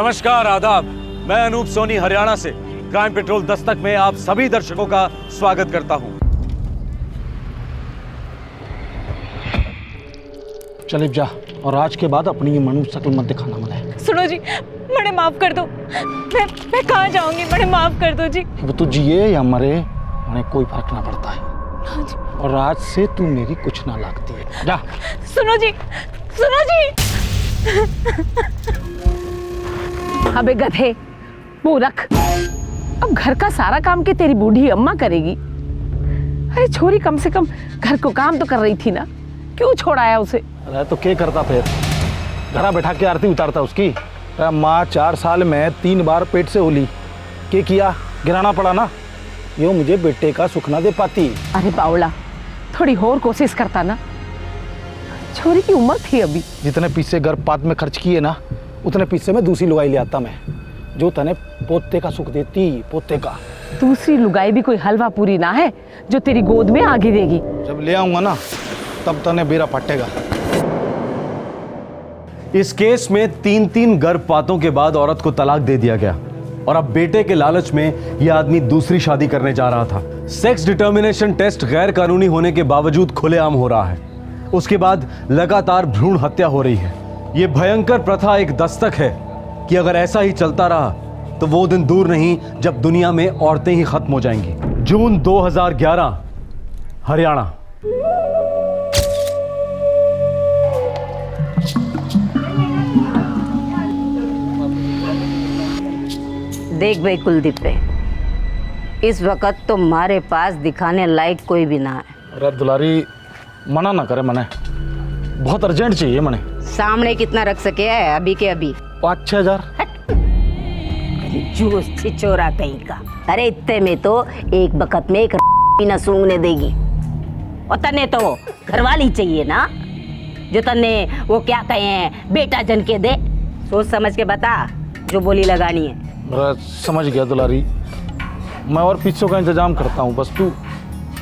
नमस्कार, आदाब। मैं अनूप सोनी हरियाणा से क्राइम पेट्रोल दस्तक में आप सभी दर्शकों का स्वागत करता हूं। चलिए जा, और आज के बाद अपनी ये मनुष्य शक्ल मत दिखाना मुझे। सुनो जी, मुझे माफ कर दो। मैं कहाँ जाऊंगी, मुझे माफ कर दो जी। अब तू जिए या मरे उन्हें कोई फर्क ना पड़ता है। हाँ जी। और आज से तू मेरी कुछ ना लगती है। जा। सुनो जी, सुनो जी। अबे गधे, मूर्ख, अब घर का सारा काम के तेरी बूढ़ी अम्मा करेगी? अरे छोरी कम से कम घर को काम तो कर रही थी ना, क्यों छोड़ाया उसे? अरे तो क्या करता फिर? घरा बैठा के आरती उतारता उसकी? माँ 4 साल में 3 बार पेट से होली के किया, गिराना पड़ा ना। यो मुझे बेटे का सुख ना दे पाती। अरे बावला, थोड़ी और कोशिश करता ना, छोरी की उम्र थी अभी। जितने पैसे घर पात में खर्च किए ना, उतने पैसे में दूसरी लुगाई ले आता मैं, जो तने पोते का सुख देती। पोते का दूसरी लुगाई भी कोई हलवा पूरी ना है जो तेरी गोद में आगे देगी। जब ले आऊंगा ना तब तने बेरा फटेगा। इस केस में 3 गर्भपातों के बाद औरत को तलाक दे दिया गया और अब बेटे के लालच में यह आदमी दूसरी शादी करने जा रहा था। सेक्स डिटर्मिनेशन टेस्ट गैर कानूनी होने के बावजूद खुलेआम हो रहा है। उसके बाद लगातार भ्रूण हत्या हो रही है। यह भयंकर प्रथा एक दस्तक है कि अगर ऐसा ही चलता रहा तो वो दिन दूर नहीं जब दुनिया में औरतें ही खत्म हो जाएंगी। जून 2011, हरियाणा। देख भाई कुलदीप पे, इस वक्त तो हमारे पास दिखाने लायक कोई भी ना है। अरे दुलारी, मना ना करे, मने बहुत अर्जेंट चाहिए। मने सामने कितना रख सके है अभी के अभी? 5-6 हजार। जूस छिचोरा कहीं का। अरे इतने में तो एक वक्त में एक न सूंघने देगी। और तने तो घरवाली चाहिए ना, जो तने वो क्या कहे हैं बेटा जन के दे। सोच समझ के बता जो बोली लगानी है। समझ गया दुलारी, मैं और पिक्चों का इंतजाम करता हूँ, बस तू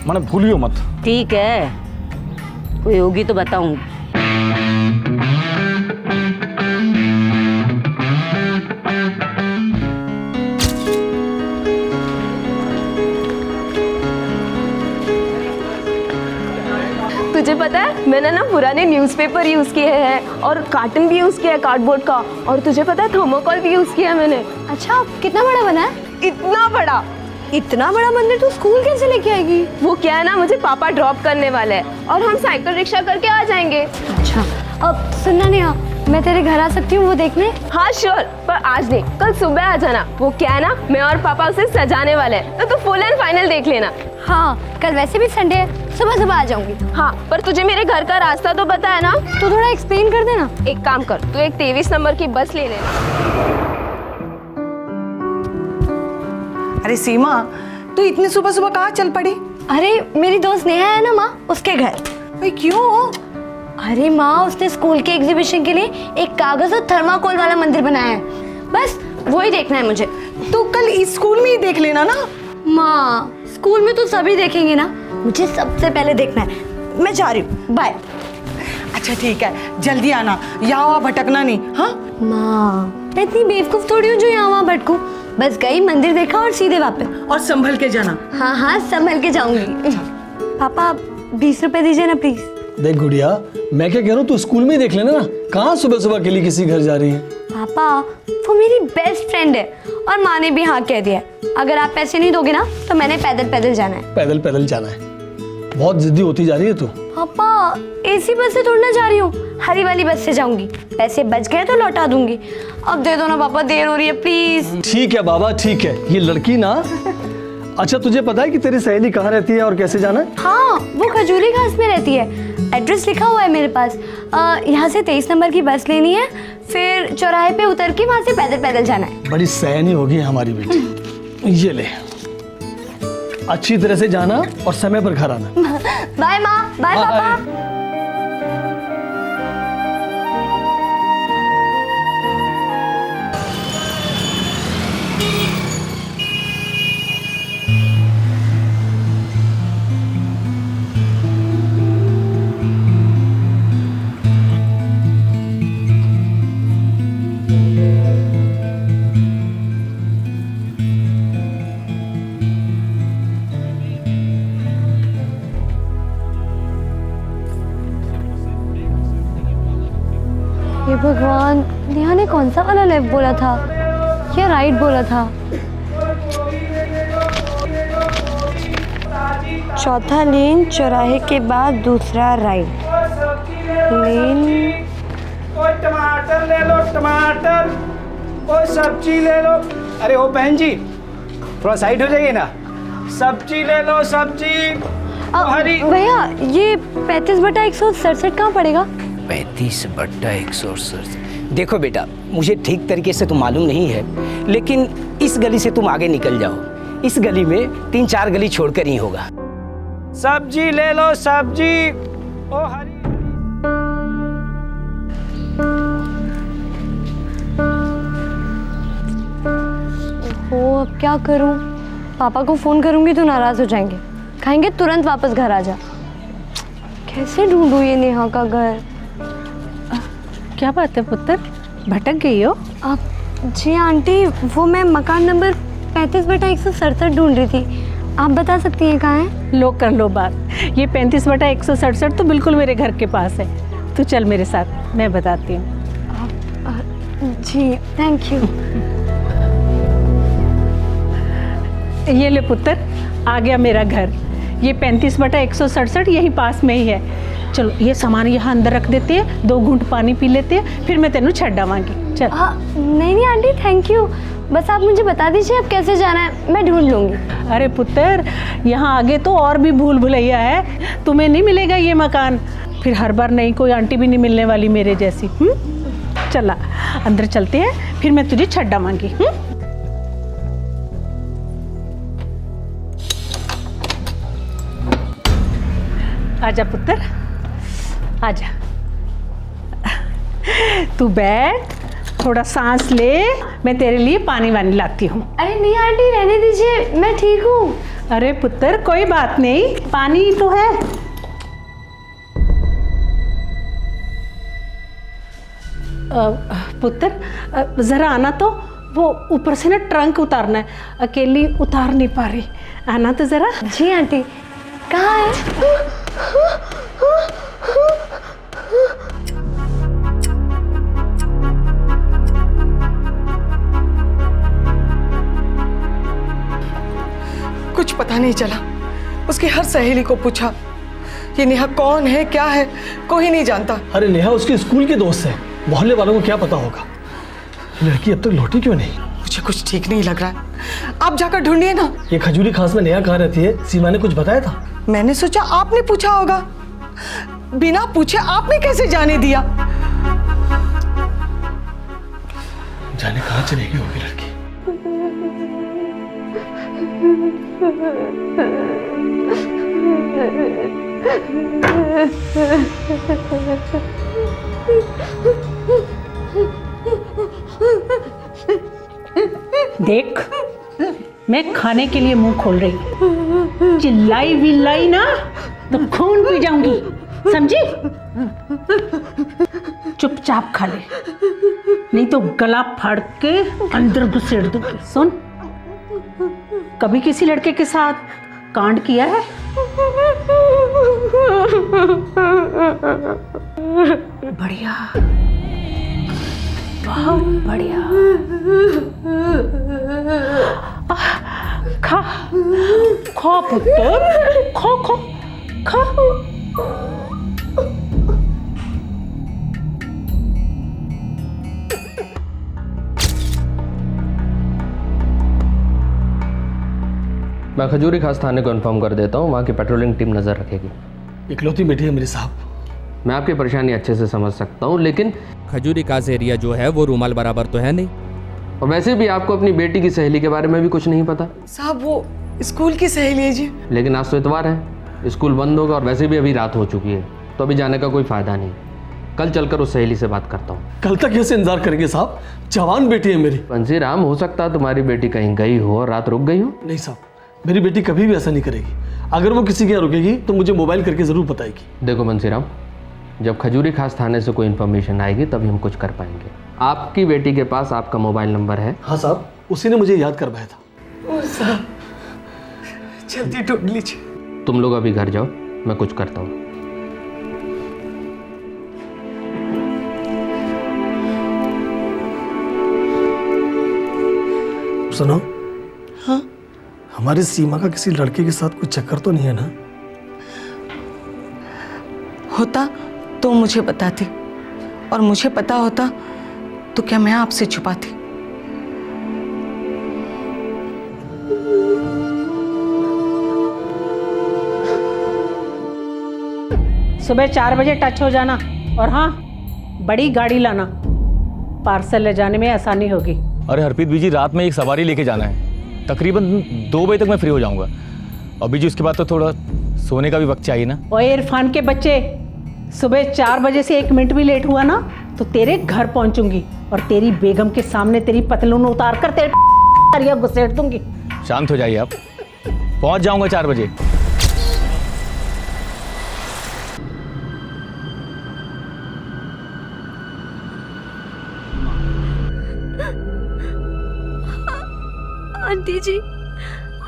मने भूलियो मत। ठीक है, कोई होगी तो बताऊंगी। तुझे पता है, मैंने ना पुराने न्यूज़पेपर यूज़ किए हैं और कार्टन भी यूज़ किया है कार्डबोर्ड का, और तुझे पता है थर्मोकोल भी यूज़ किया है मैंने। अच्छा, कितना बड़ा बना है? इतना बड़ा। इतना बड़ा मंदिर तू स्कूल कैसे लेके आएगी? वो क्या है ना, मुझे पापा ड्रॉप करने वाले हैं और हम साइकिल रिक्शा करके आ जाएंगे। अच्छा, अब सुनना नेहा, मैं तेरे घर आ सकती हूँ वो देखने? हाँ श्योर, पर आज नहीं, कल सुबह आ जाना। वो क्या है ना, मैं और पापा उसे सजाने वाले हैं, तो तू फुल एंड फाइनल देख लेना। हाँ, कल वैसे भी संडे है, सुबह सुबह आ जाऊंगी। हाँ, पर तुझे मेरे घर का रास्ता तो पता है ना? तो थोड़ा एक्सप्लेन कर देना। एक काम कर, तू एक 23 नंबर की बस ले लेना। अरे सीमा, तू इतनी सुबह सुबह कहाँ चल पड़ी? अरे मेरी दोस्त नेहा है ना माँ, उसके घर। भाई क्यों? अरे माँ, उसने स्कूल के एग्जीबिशन के लिए एक कागज और थर्माकोल वाला मंदिर बनाया है, बस वही देखना है मुझे। तो कल इस स्कूल में ही देख लेना ना। माँ, स्कूल में तो सभी देखेंगे ना, मुझे सबसे पहले देखना है। मैं जा रही हूँ, बाय। अच्छा ठीक है, जल्दी आना, यहाँ वहाँ भटकना नहीं। हाँ माँ, मैं इतनी बेवकूफ थोड़ी हूँ जो यहाँ वहाँ भटकूं। बस गई, मंदिर देखा और सीधे वापस। और संभल के जाना। हाँ हाँ, संभल के जाऊंगी। पापा 20 रुपए दीजिए ना प्लीज। देख गुड़िया, मैं क्या कह रहा हूँ, तू स्कूल में ही देख लेना ना, कहाँ सुबह सुबह के लिए किसी घर जा रही है? पापा, वो मेरी बेस्ट फ्रेंड है और माँ ने भी हाँ कह दिया है। अगर आप पैसे नहीं दोगे ना तो मैंने पैदल पैदल जाना है। पैदल पैदल जाना है? बहुत जिद्दी होती जा रही है तू। पापा, एसी बस से थोड़ी ना जा रही हूँ, हरी वाली बस से जाऊंगी। पैसे बच गए तो लौटा दूंगी। अब दे दो ना पापा, देर हो रही है प्लीज। ठीक है बाबा, ठीक है, ये लड़की ना। अच्छा, तुझे पता है कि तेरी सहेली कहाँ रहती है और कैसे जाना है? हाँ, वो खजूरी घास में रहती है, एड्रेस लिखा हुआ है मेरे पास। यहाँ से 23 नंबर की बस लेनी है, फिर चौराहे पे उतर के वहाँ से पैदल पैदल जाना है। बड़ी सयानी होगी हमारी बेटी। ये ले, अच्छी तरह से जाना और समय पर घर आना। बाय माँ, बाय पापा। मैंने कौन सा वाला लेफ्ट बोला था या राइट बोला था? चौथा लेन, चौराहे के बाद दूसरा राइट लेन। कोई टमाटर ले लो, टमाटर। कोई सब्जी ले लो। अरे ओ बहन जी, थोड़ा साइड हो जाइए ना। सब्जी ले लो, सब्जी। हरी भैया, ये 35/167 कहाँ पड़ेगा? 35/167। देखो बेटा, मुझे ठीक तरीके से तो मालूम नहीं है, लेकिन इस गली से तुम आगे निकल जाओ। इस गली में 3-4 गली छोड़कर ही होगा। सब्जी ले लो, सब्जी। ओ हरी। ओ, अब क्या करूं? पापा को फोन करूंगी तो नाराज हो जाएंगे, कहेंगे तुरंत वापस घर आ जा। कैसे ढूंढूं ये नेहा का घर? क्या बात है पुत्र, भटक गई हो? जी आंटी, वो मैं मकान नंबर 35/167 ढूंढ रही थी। आप बता सकती हैं कहाँ है? लो कर लो बात। ये 35/167 तो बिल्कुल मेरे घर के पास है। तू चल मेरे साथ, मैं बताती हूँ। जी थैंक यू। ये ले पुत्र, आ गया मेरा घर। ये 35/167 यहीं पास में ही है। चलो ये सामान यहाँ अंदर रख देते हैं, 2 घूंट पानी पी लेते हैं, फिर मैं तेनू छड़ आवांगी। चल। नहीं आंटी, थैंक यू। बस आप मुझे बता दीजिए अब कैसे जाना है, मैं ढूंढ लूँगी। अरे पुत्र, यहाँ आगे तो और भी भूल भुलैया है, तुम्हें नहीं मिलेगा ये मकान। फिर हर बार नई कोई आंटी भी नहीं मिलने वाली मेरे जैसी। चला अंदर चलते हैं, फिर मैं तुझे छड़ आवांगी। आजा पुत्र, आजा। तू बैठ, थोड़ा सांस ले, मैं तेरे लिए पानी वानी लाती हूँ। अरे नहीं आंटी, रहने दीजिए, मैं ठीक हूँ। अरे पुत्र कोई बात नहीं, पानी तो है। पुत्र जरा आना तो, वो ऊपर से ना ट्रंक उतारना है, अकेली उतार नहीं पा रही। आना तो जरा। जी आंटी। कहाँ है? कुछ पता नहीं चला। उसकी हर सहेली को पूछा, ये नेहा कौन है, क्या है, कोई नहीं जानता। अरे नेहा उसके स्कूल के दोस्त है, मोहल्ले वालों को क्या पता होगा। लड़की अब तक लौटी क्यों नहीं? मुझे कुछ ठीक नहीं लग रहा है, आप जाकर ढूंढिए ना। ये खजूरी खास में नेहा कहाँ रहती है? सीमा ने कुछ बताया था? मैंने सोचा आपने पूछा होगा, बिना पूछे आपने कैसे जाने दिया? जाने कहाँ चलेगी होगी लड़की। देख, मैं खाने के लिए मुंह खोल रही हूँ, चिल्लाई विल्लाई ना तो खून पी जाऊंगी, समझी? चुपचाप खा ले, नहीं तो गला फाड़ के अंदर घुसेड़ दूंगी। सुन, कभी किसी लड़के के साथ कांड किया है? बढ़िया, बहुत बढ़िया। खा खा पुत्र, खा खा खा। मैं खजूरी खास थाने को इन्फॉर्म कर देता हूँ, वहाँ की पेट्रोलिंग टीम नज़र रखेगी। इकलौती बेटी है मेरे साहब। मैं आपकी परेशानी अच्छे से समझ सकता हूँ, लेकिन खजूरी खास एरिया जो है वो रूमाल बराबर तो है नहीं। और वैसे भी आपको अपनी बेटी की सहेली के बारे में भी कुछ नहीं पता। साहब वो स्कूल की सहेली है जी। लेकिन आज तो इतवार है, स्कूल बंद होगा और वैसे भी अभी रात हो चुकी है, तो अभी जाने का कोई फ़ायदा नहीं। कल चलकर उस सहेली से बात करता हूँ। कल तक कैसे इंतजार करेंगे साहब? जवान बेटी है मेरी। बंसी राम, हो सकता है तुम्हारी बेटी कहीं गई हो और रात रुक गई हो। नहीं साहब, मेरी बेटी कभी भी ऐसा नहीं करेगी। अगर वो किसी के यहाँ रुकेगी तो मुझे मोबाइल करके ज़रूर बताएगी। देखो बंसी राम, जब खजूरी खास थाने से कोई इन्फॉर्मेशन आएगी तभी हम कुछ कर पाएंगे। आपकी बेटी के पास आपका मोबाइल नंबर है? हाँ साहब, उसी ने मुझे याद करवाया था। ओ साहब, जल्दी ढूंढ लीजिए। तुम लोग अभी घर जाओ, मैं कुछ करता हूँ। सुनो, हाँ हमारी सीमा का किसी लड़के के साथ कोई चक्कर तो नहीं है ना? होता तो मुझे बताती, और मुझे पता होता तो क्या मैं आपसे छुपाती? सुबह 4 बजे टच हो जाना, और हाँ, बड़ी गाड़ी लाना, पार्सल ले जाने में आसानी होगी। अरे हरप्रीत बीजी, रात में एक सवारी लेके जाना है, तकरीबन 2 बजे तक मैं फ्री हो जाऊंगा। और बीजी उसके बाद तो थोड़ा सोने का भी वक्त चाहिए ना। ओए इरफान के बच्चे, सुबह 4 बजे से 1 मिनट भी लेट हुआ ना तो तेरे घर पहुंचूंगी और तेरी बेगम के सामने तेरी पतलून उतार कर तेरे घुसेड़ दूंगी। शांत हो जाइए आप, पहुंच जाऊंगा 4 बजे।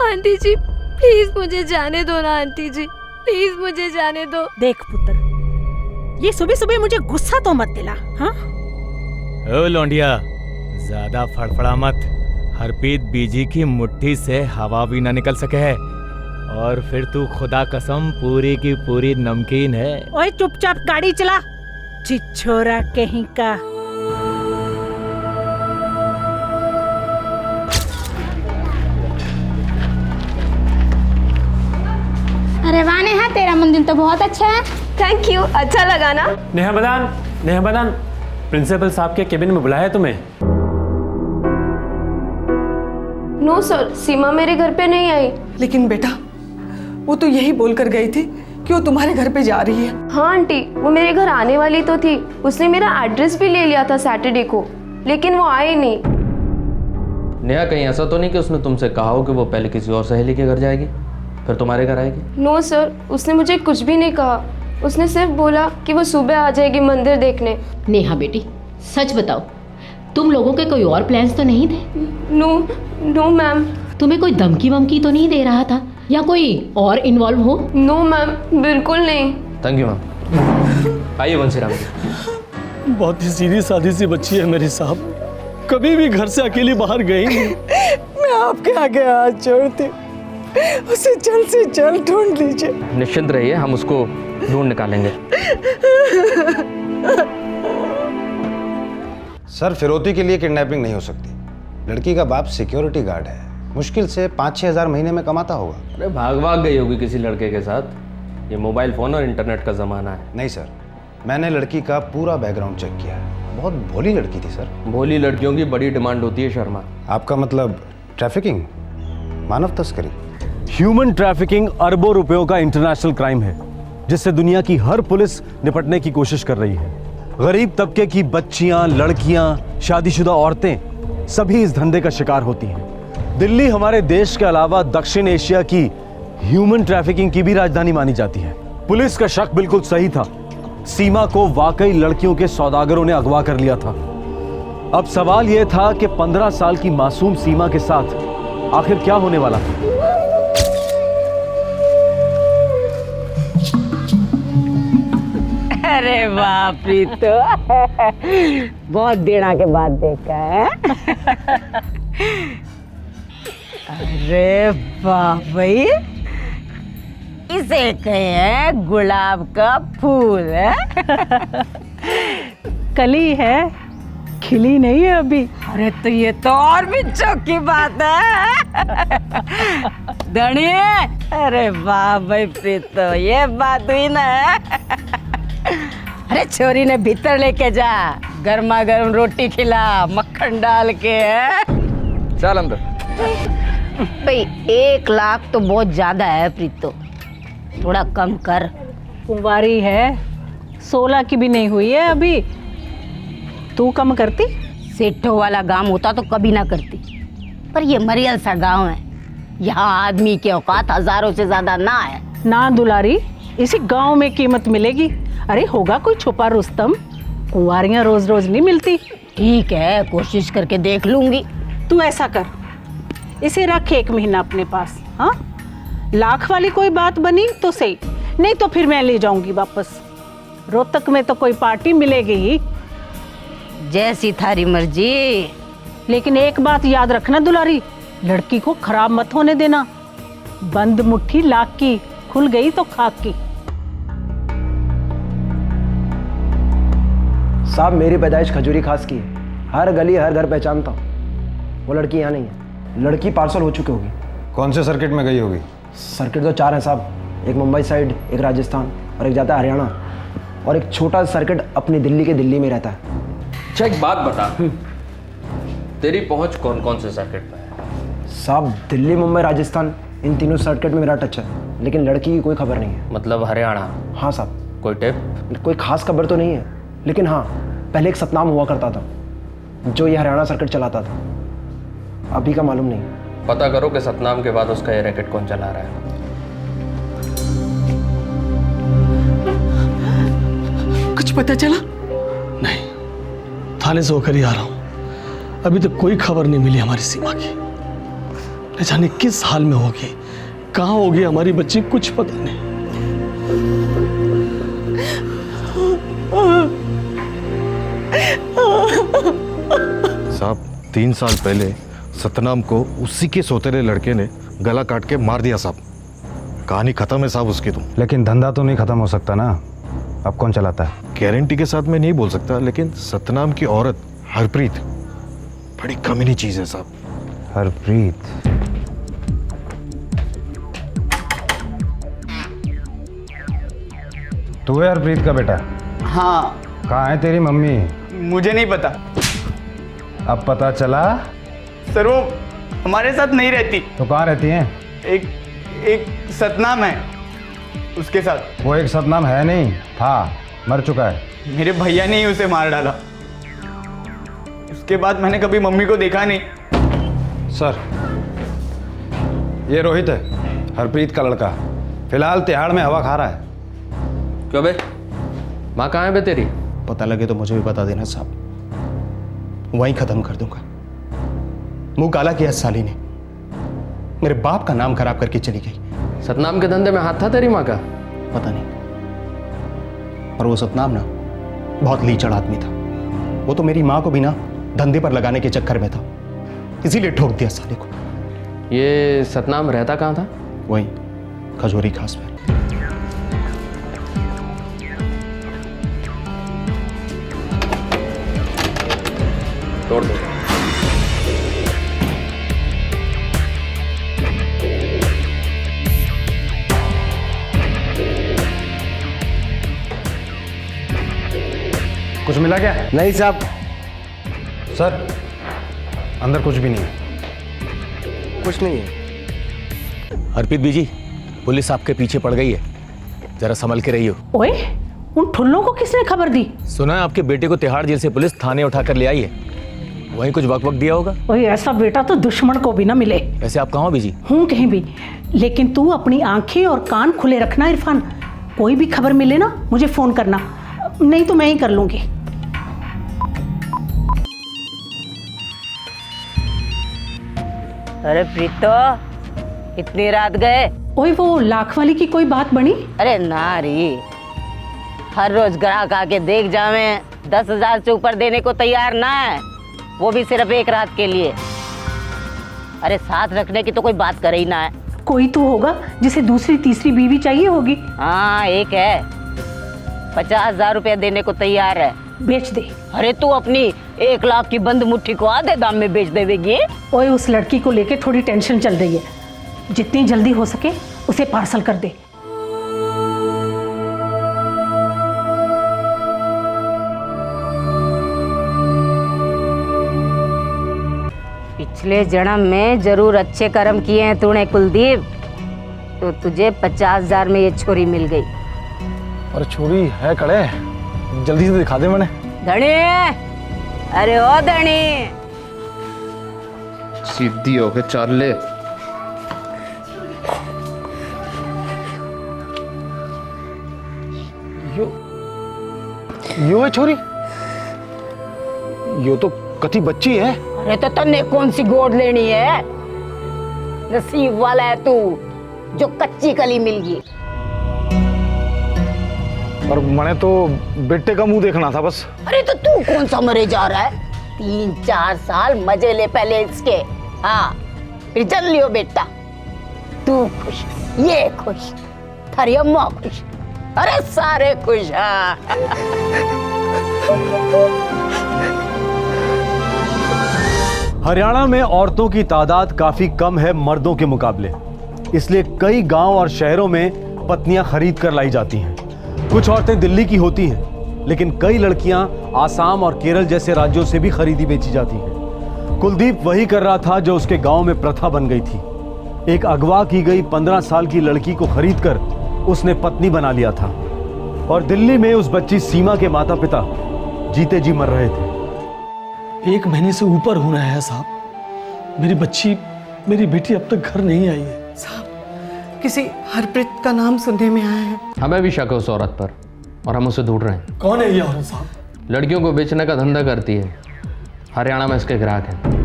आंटी जी प्लीज मुझे जाने दो ना, आंटी जी प्लीज मुझे जाने दो। देख पुत्र, ये सुबह सुबह मुझे गुस्सा तो मत दिला। हाँ ओ लौंडिया, ज्यादा फड़फड़ा मत। हरप्रीत बीजी की मुट्ठी से हवा भी ना निकल सके है, और फिर तू खुदा कसम पूरी की पूरी नमकीन है। ओए चुपचाप गाड़ी चला, छिछोरा कहीं का। अरे वाह नेहा, तेरा मंदिर तो बहुत अच्छा है। थैंक यू, अच्छा लगा ना? नेहा बदान, प्रिंसिपल साहब के केबिन में बुलाया तुम्हें? नो सर, सीमा मेरे घर पे नहीं आई। लेकिन बेटा, वो तो यही बोलकर गई थी कि वो तुम्हारे घर पे जा रही है। हाँ आंटी, वो मेरे घर आने वाली तो थी, उसने मेरा एड्रेस भी ले लिया था सैटरडे को, लेकिन वो आई नहीं। नेहा, कहीं ऐसा तो नहीं कि उसने तुमसे कहा हो कि वो पहले किसी और सहेली के घर जाएगी फिर तुम्हारे घर आएगी? नो सर, उसने मुझे कुछ भी नहीं कहा, उसने सिर्फ बोला कि वो सुबह आ जाएगी मंदिर देखने। नेहा बेटी, सच बताओ, तुम लोगों के कोई और प्लान्स तो नहीं थे? No ma'am. तुम्हें कोई धमकी वमकी तो नहीं दे रहा था, या कोई और इन्वॉल्व हो? नो मैम, बिल्कुल नहीं। Thank you ma'am. आइए बंसीराम जी। बहुत ही सीधी सादी सी बच्ची है मेरी साहब, कभी भी घर से अकेली बाहर गई नहीं। मैं आपके आगे हाथ जोड़ती, उसे जल्द से जल्द ढूंढ लीजिए। निश्चिंत रहिए, हम उसको ढूंढ निकालेंगे। सर, फिरौती के लिए किडनैपिंग नहीं हो सकती। लड़की का बाप सिक्योरिटी गार्ड है, मुश्किल से 5-6 हज़ार महीने में कमाता होगा। अरे भाग गई होगी किसी लड़के के साथ। ये मोबाइल फ़ोन और इंटरनेट का ज़माना है। नहीं सर, मैंने लड़की का पूरा बैकग्राउंड चेक किया है, बहुत भोली लड़की थी सर। भोली लड़कियों की बड़ी डिमांड होती है शर्मा। आपका मतलब ट्रैफिकिंग, मानव तस्करी? ह्यूमन ट्रैफिकिंग अरबों रुपयों का इंटरनेशनल क्राइम है, जिससे दुनिया की हर पुलिस निपटने की कोशिश कर रही है। गरीब तबके की बच्चियां, लड़कियां, शादीशुदा औरतें सभी इस धंधे का शिकार होती हैं। दिल्ली हमारे देश के अलावा दक्षिण एशिया की ह्यूमन ट्रैफिकिंग की भी राजधानी मानी जाती है। पुलिस का शक बिल्कुल सही था, सीमा को वाकई लड़कियों के सौदागरों ने अगवा कर लिया था। अब सवाल यह था कि 15 साल की मासूम सीमा के साथ आखिर क्या होने वाला था। अरे बाप रे, तो बहुत दिनों के बाद देखा है। अरे बाप भाई, इसे कहे हैं गुलाब का फूल है। कली है, खिली नहीं है अभी। अरे तो ये तो और भी चौकी बात है। धनिए, अरे वाह भाई प्रीतो, ये बात हुई ना। अरे छोरी ने भीतर लेके जा, गर्मा गर्म रोटी खिला, मक्खन डाल के। चल अंदर। भाई 1 लाख तो बहुत ज्यादा है प्रीतो, थोड़ा कम कर। कुंवारी है, 16 की भी नहीं हुई है अभी, तू कम करती? सेठों वाला गांव होता तो कभी ना करती, पर ये मरियल सा गांव है, यहाँ आदमी की औकात हजारों से ज्यादा ना है। ना दुलारी, इसी गांव में कीमत मिलेगी। अरे होगा कोई छुपा रुस्तम, कुंवारियां रोज रोज नहीं मिलती। ठीक है, कोशिश करके देख लूंगी। तू ऐसा कर, इसे रख 1 महीना अपने पास। हाँ, लाख वाली कोई बात बनी तो सही, नहीं तो फिर मैं ले जाऊंगी वापस। रोहतक में तो कोई पार्टी मिलेगी ही। जैसी थारी मर्जी। लेकिन एक बात याद रखना दुलारी, लड़की को खराब मत होने देना। बंद मुट्ठी लाख की, खुल गई तो खाक की। साहब मेरी पैदाइश खजूरी खास की है, हर गली हर घर पहचानता हूँ। वो लड़की यहाँ नहीं है, लड़की पार्सल हो चुकी होगी। कौन से सर्किट में गई होगी? सर्किट तो 4 हैं साहब, एक मुंबई साइड, एक राजस्थान और एक जाता है हरियाणा, और एक छोटा सर्किट अपनी दिल्ली के दिल्ली में रहता है। अच्छा एक बात बता, तेरी पहुंच कौन कौन से सर्किट पे है? साहब दिल्ली, मुंबई, राजस्थान, इन तीनों सर्किट में मेरा टच है, लेकिन लड़की की कोई खबर नहीं है। मतलब हरियाणा? हाँ साहब। कोई टिप? कोई खास खबर तो नहीं है, लेकिन हाँ पहले एक सतनाम हुआ करता था जो ये हरियाणा सर्किट चलाता था, अभी का मालूम नहीं। पता करो कि सतनाम के बाद उसका ये रैकेट कौन चला रहा है। कुछ पता चला? नहीं, थाने से होकर ही आ रहा हूं। अभी तक कोई खबर नहीं मिली हमारी सीमा की। न जाने किस हाल में होगी, कहाँ होगी हमारी बच्ची, कुछ पता नहीं। साहब 3 साल पहले सतनाम को उसी के सौतेले लड़के ने गला काट के मार दिया साहब। कहानी खत्म है साहब उसकी तो। लेकिन धंधा तो नहीं खत्म हो सकता ना, अब कौन चलाता है? गारंटी के साथ मैं नहीं बोल सकता, लेकिन सतनाम की औरत हरप्रीत बड़ी कमीनी चीज है साहब। हरप्रीत? तू है हरप्रीत का बेटा? हाँ। कहाँ है तेरी मम्मी? मुझे नहीं पता। अब पता चला? सर वो हमारे साथ नहीं रहती। तो कहाँ रहती हैं? एक सतनाम है उसके साथ। वो एक सतनाम है नहीं, था, मर चुका है। मेरे भैया ने ही उसे मार डाला। उसके बाद मैंने कभी मम्मी को देखा नहीं। सर ये रोहित है, हरप्रीत का लड़का, फिलहाल तिहाड़ में हवा खा रहा है। क्यों बे, माँ कहाँ है बे तेरी? पता लगे तो मुझे भी बता देना साहब, वहीं खत्म कर दूंगा। मुंह काला किया साली ने, मेरे बाप का नाम खराब करके चली गई। सतनाम के धंधे में हाथ था तेरी माँ का? पता नहीं, और वो सतनाम ना बहुत लीचड़ आदमी था। वो तो मेरी माँ को भी ना धंधे पर लगाने के चक्कर में था, इसीलिए ठोक दिया साले को। ये सतनाम रहता कहाँ था? वहीं खजूरी खास में। तोड़ दो। कुछ मिला क्या? नहीं साहब। सर अंदर कुछ भी नहीं है। कुछ नहीं है। हरप्रीत बीजी, पुलिस आपके पीछे पड़ गई है, जरा संभल के रहियो। ओए, उन ठुल्लों को किसने खबर दी? सुना है आपके बेटे को तिहाड़ जेल से पुलिस थाने उठाकर ले आई है, वहीं कुछ वक्त दिया होगा। ओए ऐसा बेटा तो दुश्मन को भी ना मिले। वैसे आप कहाँ हो बीजी? हूँ कहीं भी, लेकिन तू अपनी आंखें और कान खुले रखना इरफान। कोई भी खबर मिले ना मुझे फोन करना, नहीं तो मैं ही कर लूंगी। अरे प्रीतो, इतनी रात गए? ओए वो लाख वाली की कोई बात बनी? अरे ना री, हर रोज ग्राहक आके देख जावे, 10,000 से ऊपर देने को तैयार ना है, वो भी सिर्फ एक रात के लिए। अरे साथ रखने की तो कोई बात करे ही ना है। कोई तो होगा जिसे दूसरी तीसरी बीवी चाहिए होगी। हाँ एक है, 50,000 रुपया देने को तैयार है। बेच दे। अरे तू अपनी 1 लाख की बंद मुट्ठी को आधे दाम में बेच देवेगी? ओए उस लड़की को लेके थोड़ी टेंशन चल रही है, जितनी जल्दी हो सके उसे पार्सल कर दे। पिछले जन्म में जरूर अच्छे कर्म किए हैं तूने कुलदीप, तो तुझे 50,000 में ये छोरी मिल गई। और छोरी है कड़े, जल्दी से दिखा दे। मैंने धनी, अरे ओ धनी, सीधी होके चाल ले। यो है छोरी, यो तो कथी बच्ची है। अरे तो तन्ने कौन सी गोद लेनी है? नसीब वाला है तू जो कच्ची कली मिल गई। और मैंने तो बेटे का मुंह देखना था बस। अरे तो तू कौन सा मरे जा रहा है? 3-4 साल मजे ले पहले इसके, हाँ चल लियो बेटा, तू खुश, ये खुश, थारी अम्मा खुश, अरे सारे खुश। हरियाणा में औरतों की तादाद काफी कम है मर्दों के मुकाबले, इसलिए कई गांव और शहरों में पत्नियां खरीद कर लाई जाती हैं। कुछ औरतें दिल्ली की होती हैं, लेकिन कई लड़कियां आसाम और केरल जैसे राज्यों से भी खरीदी बेची जाती हैं। कुलदीप वही कर रहा था जो उसके गांव में प्रथा बन गई थी। एक अगवा की गई 15 साल की लड़की को खरीदकर उसने पत्नी बना लिया था और दिल्ली में उस बच्ची सीमा के माता पिता जीते जी मर रहे थे। 1 महीने से ऊपर होना है साहब, मेरी बेटी अब तक घर नहीं आई है। साहब, किसी हरप्रीत का नाम सुनने में आया है। हमें भी शक है उस औरत पर और हम उसे ढूंढ रहे हैं। कौन है ये औरत साहब? लड़कियों को बेचने का धंधा करती है, हरियाणा में इसके ग्राहक हैं।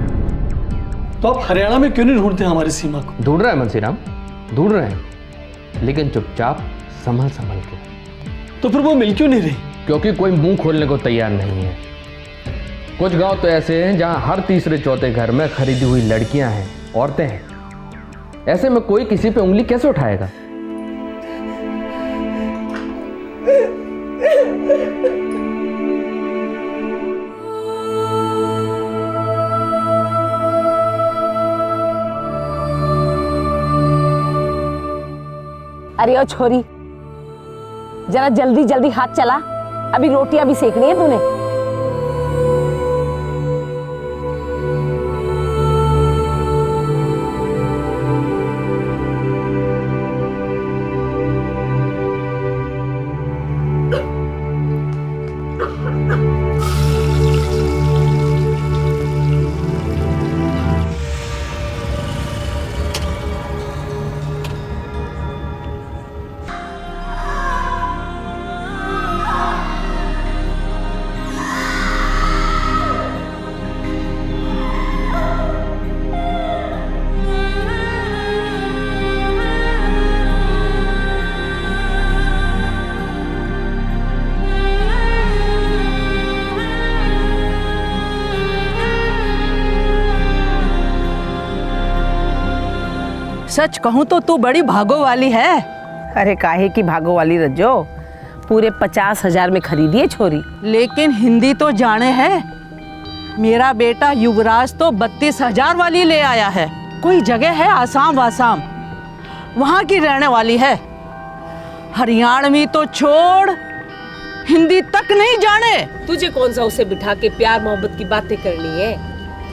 तो आप हरियाणा में क्यों नहीं ढूंढते हमारी सीमा को? ढूंढ रहे हैं मुंशीराम, ढूंढ रहे हैं, लेकिन चुपचाप संभल संभल के। तो फिर वो मिल क्यों नहीं रही? क्योंकि कोई मुंह खोलने को तैयार नहीं है। कुछ गांव तो ऐसे हैं जहां हर तीसरे चौथे घर में खरीदी हुई लड़कियां हैं, औरतें हैं। ऐसे में कोई किसी पे उंगली कैसे उठाएगा? अरे ओ छोरी, जरा जल्दी जल्दी हाथ चला, अभी रोटियां भी सेकनी है तूने। सच कहूं तो तू बड़ी भागो वाली है। अरे काहे की भागो वाली रज्जो, पूरे 50,000 में खरीदी है छोरी। लेकिन हिंदी तो जाने है, मेरा बेटा युवराज तो 32,000 वाली ले आया है। कोई जगह है आसाम वासाम, वहां की रहने वाली है। हरियाणवी तो छोड़, हिंदी तक नहीं जाने। तुझे कौन सा उसे बिठा के प्यार मोहब्बत की बातें करनी है?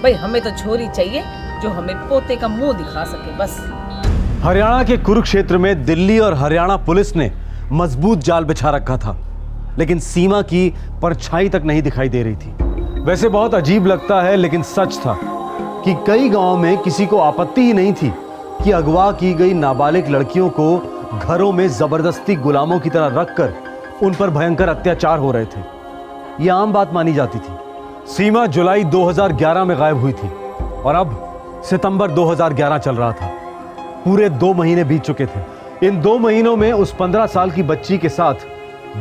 भाई हमें तो छोरी चाहिए जो हमें पोते का मुंह दिखा सके बस। हरियाणा के कुरुक्षेत्र में दिल्ली और हरियाणा पुलिस ने मजबूत जाल बिछा रखा था, लेकिन सीमा की परछाई तक नहीं दिखाई दे रही थी। वैसे बहुत अजीब लगता है, लेकिन सच था कि कई गांवों में किसी को आपत्ति ही नहीं थी कि अगवा की गई नाबालिग लड़कियों को घरों में जबरदस्ती गुलामों की तरह रखकर उन पर भयंकर अत्याचार हो रहे थे। यह आम बात मानी जाती थी। सीमा जुलाई 2011 में गायब हुई थी और अब सितंबर 2011 चल रहा था। पूरे 2 महीने बीत चुके थे। इन 2 महीनों में उस 15 साल की बच्ची के साथ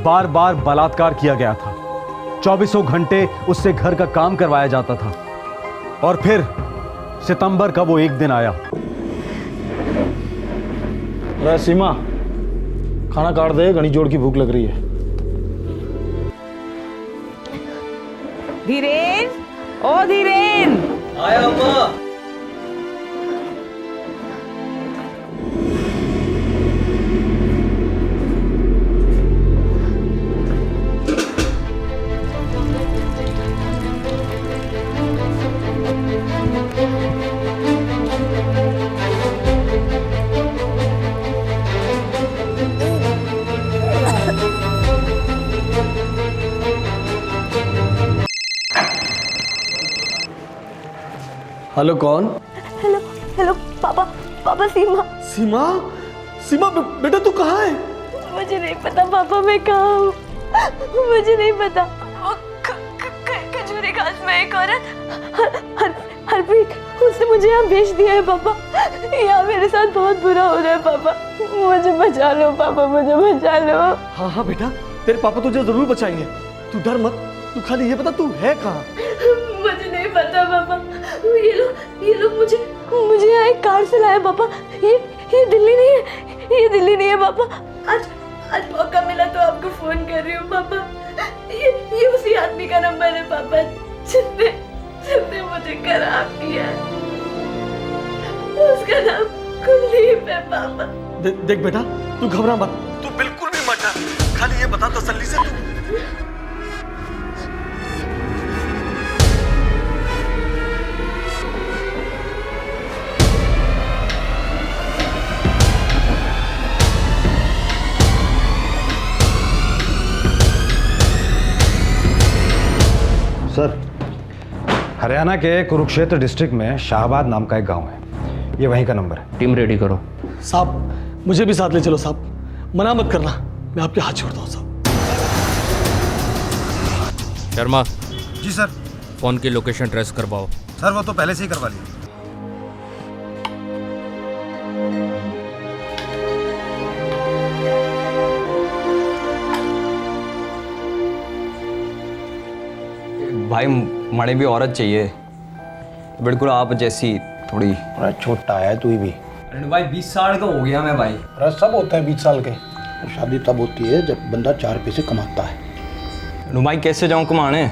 बार बार बलात्कार किया गया था। 24 घंटे उससे घर का काम करवाया जाता था। और फिर सितंबर का वो एक दिन आया। अरे सीमा, खाना काट दे, घनी जोड़ की भूख लग रही है। धीरेन, ओ धीरेन। आया अम्मा। हेलो, कौन? हेलो हेलो पापा, पापा सीमा। सीमा, सीमा बेटा तू कहाँ है? मुझे नहीं पता पापा, मैं कहाँ हूँ मुझे नहीं पता। वो खजूरी घास में एक औरत हरप्रीत, उसने मुझे यहाँ भेज दिया है पापा। यहाँ मेरे साथ बहुत बुरा हो रहा है पापा, मुझे बचा लो पापा, मुझे बचा लो। हाँ हाँ बेटा, तेरे पापा तुझे जरूर बचाएंगे, तू डर मत। तू खाली ये बता तू है कहाँ? मुझे नहीं पता पापा, ये लोग मुझे यहाँ एक कार से लाए पापा। ये दिल्ली नहीं है, ये दिल्ली नहीं है पापा। आज मौका मिला तो आपको फोन कर रही हूँ पापा। ये उसी आदमी का नंबर है पापा जिसने मुझे खराब किया। उसका नाम कुलदीप है पापा। देख बेटा, तू घबरा मत, तू बिल्कुल भी मत डर, खाली ये बता तसल्ली से तू। सर, हरियाणा के कुरुक्षेत्र डिस्ट्रिक्ट में शाहबाद नाम का एक गांव है, ये वहीं का नंबर है। टीम रेडी करो। साहब मुझे भी साथ ले चलो साहब, मना मत करना, मैं आपके हाथ छोड़ता हूँ साहब। शर्मा। जी सर। फोन की लोकेशन ट्रेस करवाओ। सर वो तो पहले से ही करवा लिया। भाई मड़े भी औरत चाहिए, बिल्कुल आप जैसी थोड़ी। अरे छोटा है तू भी। अरे भाई 20 साल का हो गया मैं भाई। अरे सब होते हैं 20 साल के। शादी तब होती है जब बंदा 4 पैसे कमाता है। अरे भाई कैसे जाऊँ कमाने,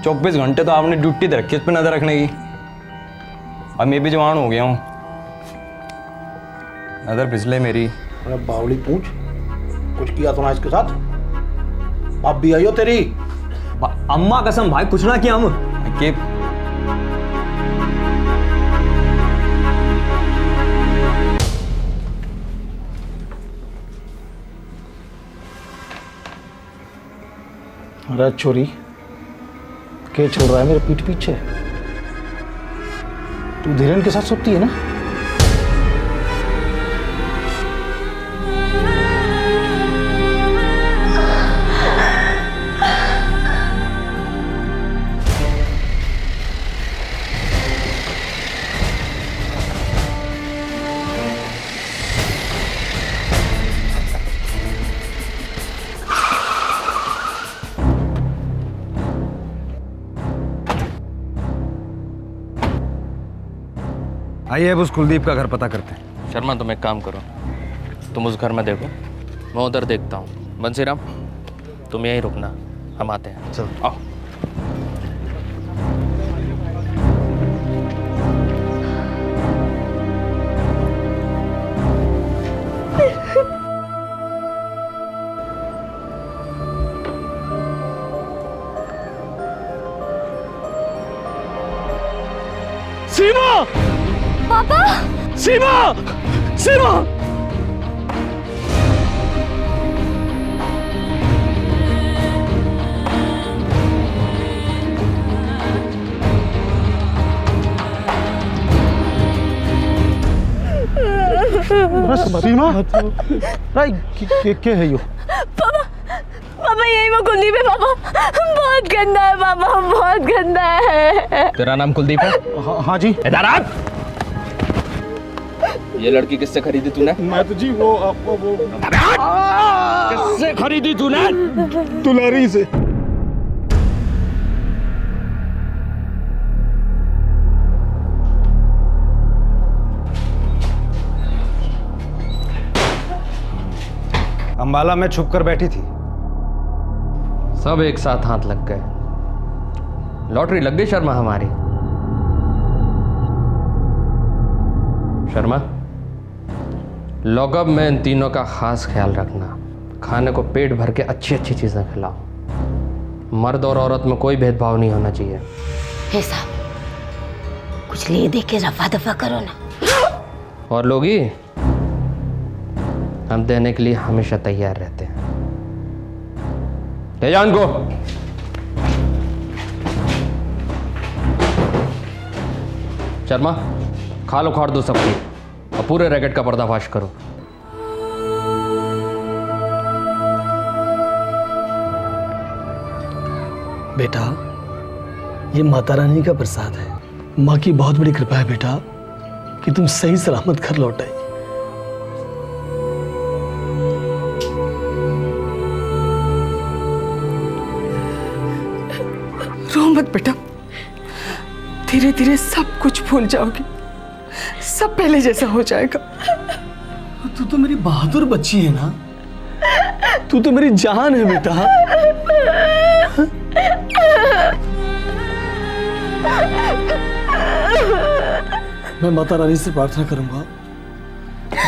24 घंटे तो आपने ड्यूटी दे रखी है उस पर नजर रखने की। अब मैं भी जवान हो गया हूँ, नजर फिसले मेरी। अरे बावली पूछ, कुछ किया तो ना इसके साथ? बाप भी आई हो तेरी? अम्मा कसम भाई कुछ ना किया हम के। अरे छोरी, क्या छोड़ रहा है मेरे पीठ पीछे? तू धीरेन के साथ सोती है ना? आइए अब उस कुलदीप का घर पता करते हैं। शर्मा तुम एक काम करो, तुम उस घर में देखो, मैं उधर देखता हूँ। बंसीराम तुम यहीं रुकना, हम आते हैं। चल आओ। सीमा! पापा! सीमा! सीमा! सीमा! क्या है यो? पापा यही वो कुलदीप है पापा। बहुत गंदा है पापा, बहुत गंदा है। तेरा नाम कुलदीप है? हाँ जी। इधर आ। ये लड़की किससे खरीदी तूने? मैं तो जी वो किससे खरीदी तूने? दुलारी से। अंबाला में छुप कर बैठी थी। सब एक साथ हाथ लग गए, लॉटरी लग गई शर्मा हमारी। शर्मा लॉकअप में इन तीनों का खास ख्याल रखना, खाने को पेट भर के अच्छी अच्छी चीजें खिलाओ। मर्द और औरत में कोई भेदभाव नहीं होना चाहिए। हे साहब, कुछ ले दे के रफा दफा करो ना। और लोगी, हम देने के लिए हमेशा तैयार रहते हैं। ले जाओ इनको। शर्मा खाल उखाड़ दो सबकी और पूरे रैकेट का पर्दाफाश करो। बेटा ये माता रानी का प्रसाद है, माँ की बहुत बड़ी कृपा है बेटा कि तुम सही सलामत घर लौट आए। रो मत बेटा, धीरे धीरे सब कुछ भूल जाओगी, सब पहले जैसा हो जाएगा। तू तो मेरी बहादुर बच्ची है ना, तू तो मेरी जान है बेटा। मैं माता रानी से प्रार्थना करूंगा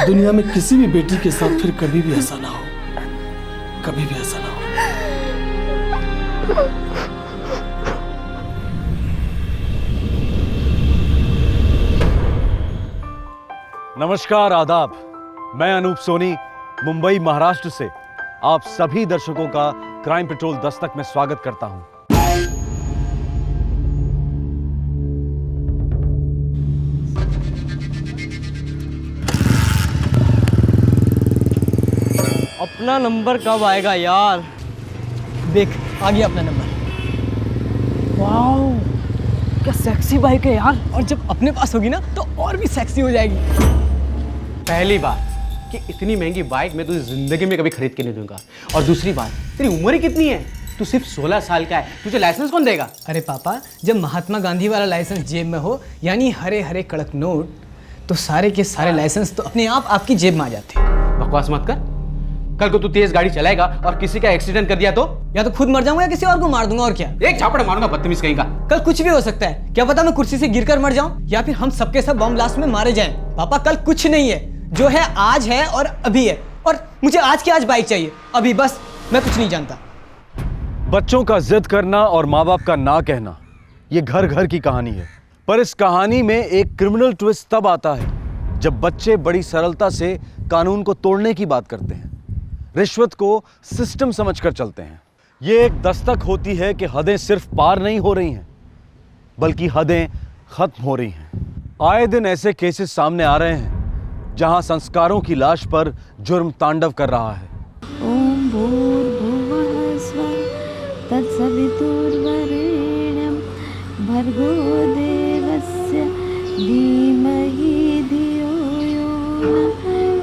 दुनिया में किसी भी बेटी के साथ फिर कभी भी ऐसा ना हो, कभी भी ऐसा ना हो। नमस्कार, आदाब। मैं अनूप सोनी, मुंबई महाराष्ट्र से आप सभी दर्शकों का क्राइम पेट्रोल दस्तक में स्वागत करता हूं। अपना नंबर कब आएगा यार? देख आ गया अपना नंबर। वाओ, क्या सेक्सी बाइक है यार। और जब अपने पास होगी ना तो और भी सेक्सी हो जाएगी। पहली बात कि इतनी महंगी बाइक मैं तुझे जिंदगी में कभी खरीद के नहीं दूंगा, और दूसरी बात तेरी उम्र ही कितनी है? तू सिर्फ 16 साल का है, तुझे लाइसेंस कौन देगा? अरे पापा, जब महात्मा गांधी वाला लाइसेंस जेब में हो, यानी हरे हरे कड़क नोट, तो सारे के सारे लाइसेंस तो अपने आप आपकी जेब में आ जाते हैं। बकवास मत कर। कल को तू तेज गाड़ी चलाएगा और किसी का एक्सीडेंट कर दिया तो? या तो खुद मर जाऊंगा या किसी और को मार दूंगा। और क्या? एक झापड़ मारूंगा बदतमीज कहीं का। कल कुछ भी हो सकता है, क्या पता मैं कुर्सी से गिरकर मर जाऊं या फिर हम सबके सब बम ब्लास्ट में मारे जाएं। पापा कल कुछ नहीं है, जो है आज है और अभी है, और मुझे आज की आज बाइक चाहिए अभी, बस। मैं कुछ नहीं जानता। बच्चों का जिद करना और माँ बाप का ना कहना, ये घर घर की कहानी है। पर इस कहानी में एक क्रिमिनल ट्विस्ट तब आता है जब बच्चे बड़ी सरलता से कानून को तोड़ने की बात करते हैं, रिश्वत को सिस्टम समझकर चलते हैं। ये एक दस्तक होती है कि हदें सिर्फ पार नहीं हो रही हैं, बल्कि हदें खत्म हो रही हैं। आए दिन ऐसे केसेस सामने आ रहे हैं जहां संस्कारों की लाश पर जुर्म तांडव कर रहा है। ओम भूर्भुवः स्वः तत्सवितुर्वरेण्यं भर्गो देवस्य धीमहि धियो यो न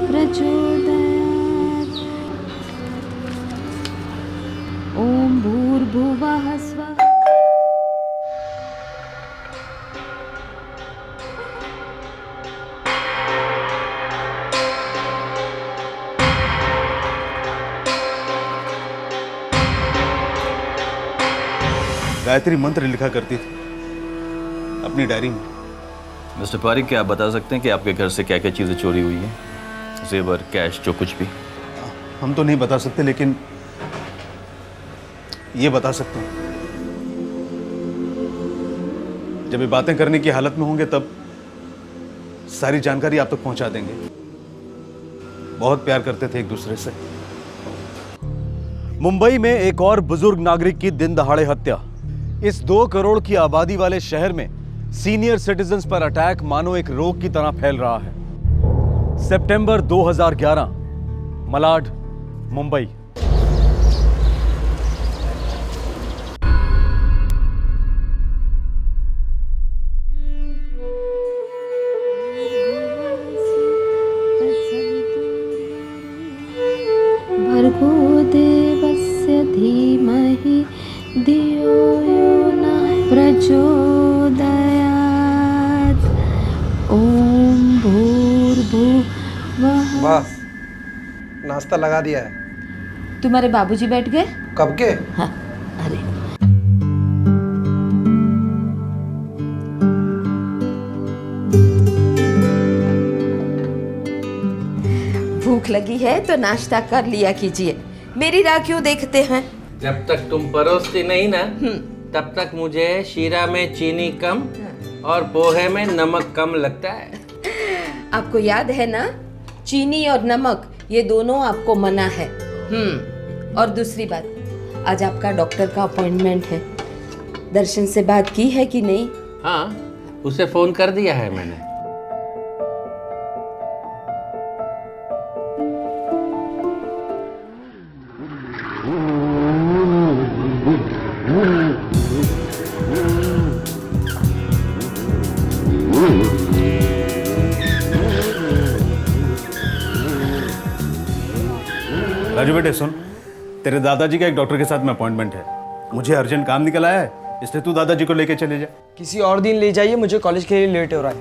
प्रचोदयात्। ओम भूर्भुवः स्वः। गायत्री मंत्र लिखा करती थी अपनी डायरी में। मिस्टर पारिक, क्या आप बता सकते हैं कि आपके घर से क्या क्या चीज़ें चोरी हुई हैं? जेवर, कैश, जो कुछ भी। हम तो नहीं बता सकते, लेकिन ये बता सकते हैं, जब ये बातें करने की हालत में होंगे तब सारी जानकारी आप तक पहुंचा देंगे। बहुत प्यार करते थे एक दूसरे से। मुंबई में एक और बुजुर्ग नागरिक की दिन दहाड़े हत्या। इस 2 करोड़ की आबादी वाले शहर में सीनियर सिटीजन्स पर अटैक मानो एक रोग की तरह फैल रहा है। सितंबर 2011, मलाड, मुंबई। भर्गो देवस्य धीमहि धियो यो न प्रचोदयात्। ओम भूर्भुवः। बस नाश्ता लगा दिया है। तुम्हारे बाबूजी बैठ गए? कब के? हाँ, अरे भूख लगी है तो नाश्ता कर लिया कीजिए, मेरी राह क्यों देखते हैं? जब तक तुम परोसती नहीं ना, तब तक मुझे शीरा में चीनी कम और पोहे में नमक कम लगता है। आपको याद है ना, चीनी और नमक ये दोनों आपको मना है। और दूसरी बात, आज आपका डॉक्टर का अपॉइंटमेंट है, दर्शन से बात की है कि नहीं? हाँ, उसे फोन कर दिया है मैंने। राजू बेटे सुन, तेरे दादाजी का एक डॉक्टर के साथ में अपॉइंटमेंट है। मुझे अर्जेंट काम निकल आया है, इसलिए तू दादाजी को लेके चले जा। किसी और दिन ले जाइए, मुझे कॉलेज के लिए लेट हो रहा है।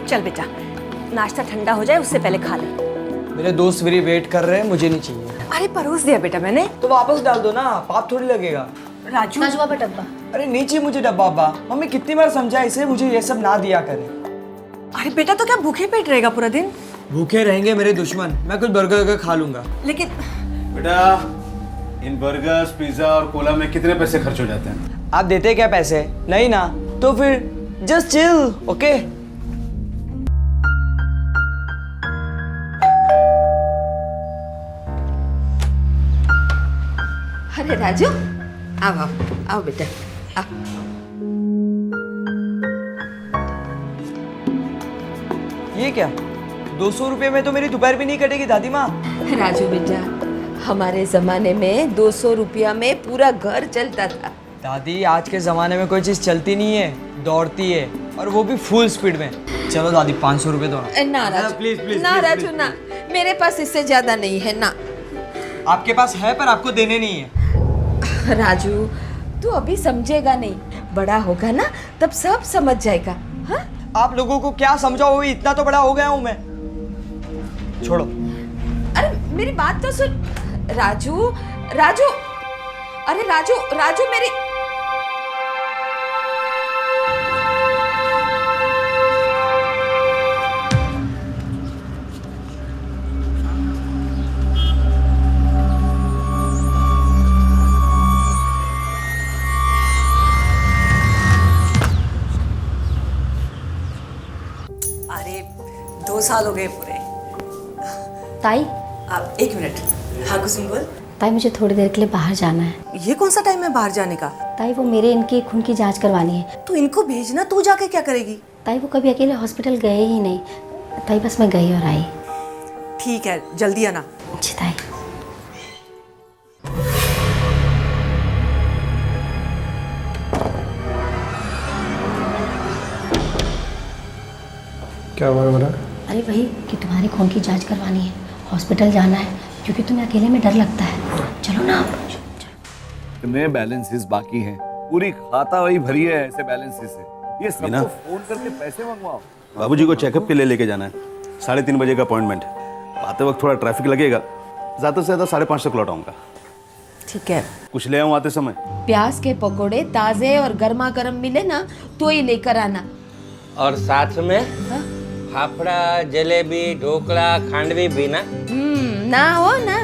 चल बेटा, नाश्ता ठंडा हो जाए उससे पहले खा ले। मेरे दोस्त मेरी वेट कर रहे हैं, मुझे नहीं चाहिए। अरे परोस दिया बेटा मैंने। तो वापस डाल दो ना, पाप थोड़ी लगेगा। राजू बाबा डब्बा। अरे नहीं चाहिए मुझे डब्बा अब्बा। मम्मी कितनी बार समझा इसे, मुझे ये सब ना दिया करे। अरे बेटा तो क्या भूखे पेट रहेगा पूरा दिन? भूखे रहेंगे मेरे दुश्मन, मैं कुछ बर्गर खा लूंगा। लेकिन बेटा, इन बर्गर्स, पिज्जा और कोला में कितने पैसे खर्च हो जाते हैं? आप देते क्या पैसे? नहीं ना, तो फिर जस्ट चिल, ओके? अरे राजू, आओ आओ आओ बेटा, आओ। ये क्या? 200 रुपये में तो मेरी दोपहर भी नहीं कटेगी दादी माँ। राजू बेटा, हमारे जमाने में 200 रुपया में पूरा घर चलता था। दादी, आज के जमाने में कोई चीज चलती नहीं है, दौड़ती है, और वो भी फुल स्पीड में। चलो दादी, 500 रुपये दो ना। ना राजू, प्लीज प्लीज ना राजू ना, मेरे पास इससे ज्यादा नहीं है ना। आपके पास है पर आपको देने नहीं है। राजू, तू अभी समझेगा नहीं, बड़ा होगा ना तब सब समझ जाएगा। हाँ? आप लोगों को क्या समझाओ, इतना तो बड़ा हो गया हूँ मैं। छोड़ो। अरे मेरी बात तो सुन राजू। राजू, अरे राजू, राजू मेरी। अरे 2 साल हो गए पूरे। ताई, आप 1 मिनट। हाँ कुसुम बोल। ताई मुझे थोड़ी देर के लिए बाहर जाना है। ये कौन सा टाइम है बाहर जाने का? ताई वो मेरे इनकी खून की जांच करवानी है। तो इनको भेजना, तू जाके क्या करेगी? ताई वो कभी अकेले हॉस्पिटल गए ही नहीं। ताई बस मैं गई और आई। ठीक है, जल्दी आना। जी ताई। क्या हुआ मेरा? अरे वही कि तुम्हारी खून की जांच करवानी है, हॉस्पिटल जाना है, क्योंकि तुम्हें अकेले में डर लगता है। चलो ना आप। कितने बैलेंसेस बाकी हैं? पूरी खाता वही भरी है ऐसे बैलेंसेस से। ये सबको फोन करके पैसे मंगवाओ। बाबूजी को चेकअप के लिए लेके जाना है। 3:30 बजे का अपॉइंटमेंट। आते वक्त थोड़ा ट्रैफिक लगेगा, ज़्यादा से ज़्यादा 5:30 तक लौट आऊँगा। ठीक है। कुछ ले आऊँ आते समय? प्याज के पकोड़े ताजे और गर्मा गर्म मिले ना तो ही लेकर आना। और साथ में फाफड़ा, जलेबी, ढोकला, खांडवी भी ना? ना हो ना,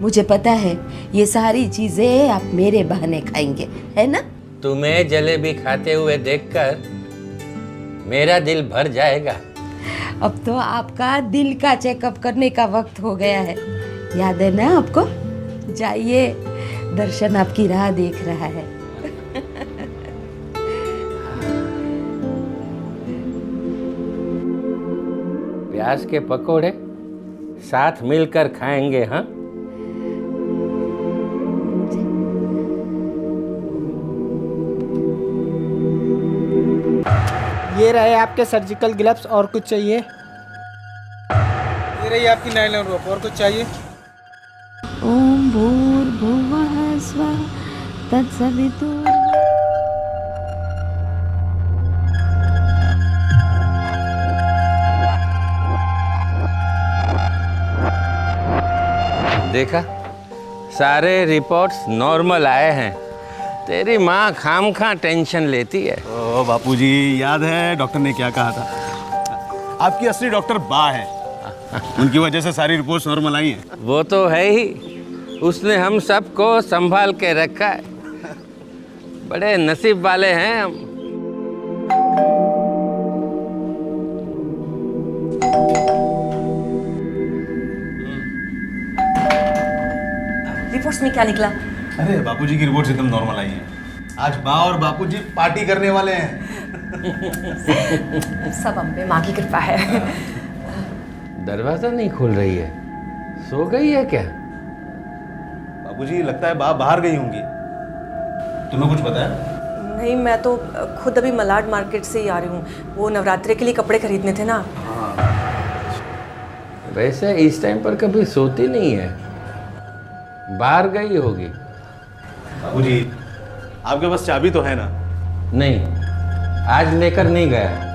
मुझे पता है ये सारी चीजें आप मेरे बहाने खाएंगे, है ना? तुम्हें जलेबी खाते हुए देखकर मेरा दिल भर जाएगा। अब तो आपका दिल का चेकअप करने का वक्त हो गया है, याद है ना आपको? जाइए, दर्शन आपकी राह देख रहा है। प्याज के पकोड़े साथ मिलकर खाएंगे। हाँ, ये रहे आपके सर्जिकल ग्लव्स। और कुछ चाहिए? ये रही आपकी नायलॉन रोप। और कुछ चाहिए? ओम भूर्भुवः स्वः तत्सवितुर्। देखा, सारे रिपोर्ट्स नॉर्मल आए हैं। तेरी माँ खामखा टेंशन लेती है। ओ बापूजी, याद है डॉक्टर ने क्या कहा था? आपकी असली डॉक्टर बा है, उनकी वजह से सारी रिपोर्ट्स नॉर्मल आई हैं। वो तो है ही, उसने हम सबको संभाल के रखा है। बड़े नसीब वाले हैं हम। रिपोर्ट्स में क्या निकला? अरे बापूजी की रिपोर्ट्स एकदम नॉर्मल आई हैं। आज बा और बापूजी पार्टी करने वाले हैं। सब हम पे माँ की कृपा है। दरवाजा नहीं खोल रही है, सो गई है क्या? बाबूजी, लगता है बा बाहर गई होंगी। तुम्हें कुछ पता है? नहीं, मैं तो खुद अभी मलाड मार्केट से ही आ रही हूँ। वो नवरात्रि के लिए कपड़े खरीदने थे ना। वैसे इस टाइम पर कभी सोती नहीं है, बाहर गई होगी। बाबूजी, आपके पास चाबी तो है ना? नहीं, आज लेकर नहीं गया।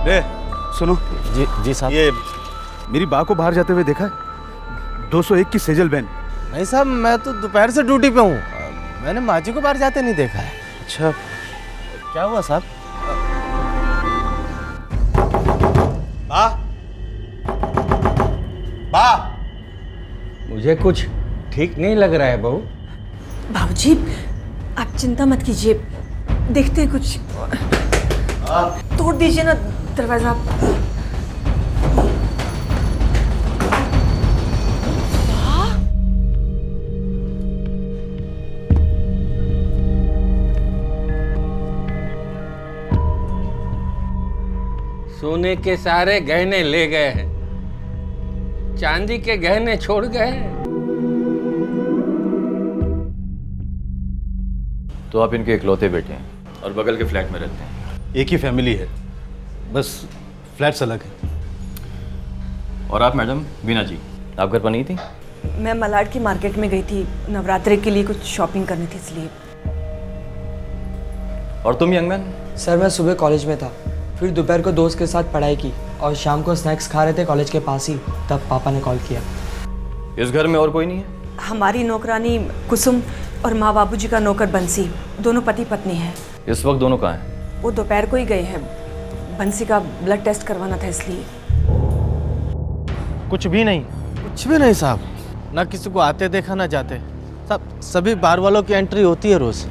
रे सुनो। जी साहब। ये मेरी बा को बाहर जाते हुए देखा है? 201 की सेजल बहन। नहीं साहब, मैं तो दोपहर से ड्यूटी पे हूँ, मैंने माँ जी को बाहर जाते नहीं देखा है। अच्छा, क्या हुआ साहब? बा, बा, मुझे कुछ ठीक नहीं लग रहा है बहू। बाबूजी, आप चिंता मत कीजिए, देखते हैं कुछ। तोड़ दीजिए ना दरवाजा। सोने के सारे गहने ले गए हैं, चांदी के गहने छोड़ गए हैं। तो आप इनके इकलौते बेटे हैं और बगल के फ्लैट में रहते हैं? एक ही फैमिली है, बस फ्लैट्स अलग है। और आप मैडम बीना जी, आप घर पर नहीं थी? मैं मलाड की मार्केट में गई थी, नवरात्रि के लिए कुछ शॉपिंग करनी थी इसलिए। और तुम यंग मैन? सर मैं सुबह कॉलेज में था, फिर दोपहर को दोस्त के साथ पढ़ाई की और शाम को स्नैक्स खा रहे थे कॉलेज के पास ही, तब पापा ने कॉल किया। इस घर में और कोई नहीं है? हमारी नौकरानी कुसुम और माँ बाबूजी का नौकर बंसी, दोनों पति पत्नी हैं। इस वक्त दोनों कहाँ हैं? वो दोपहर को ही गए हैं, बंसी का ब्लड टेस्ट करवाना था इसलिए। कुछ भी नहीं? कुछ भी नहीं साहब, ना किसी को आते देखा ना जाते साहब, सभी बार वालों की एंट्री होती है रोज।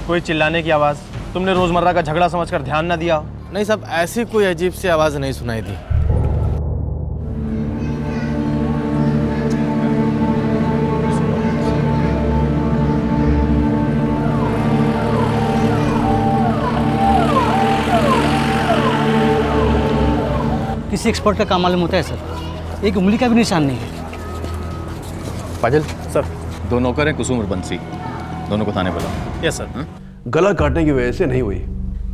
कोई चिल्लाने की आवाज़ तुमने रोजमर्रा का झगड़ा समझकर ध्यान ना दिया? नहीं साहब, ऐसी कोई अजीब सी आवाज़ नहीं सुनाई दी। किसी एक्सपर्ट का काम मालूम होता है सर, एक उंगली का भी निशान नहीं है। पाजिल सर, दो नौकर हैं, कुसुम और बंसी, दोनों को थाने बुलाओ। Yes sir. गला काटने की वजह से नहीं हुई,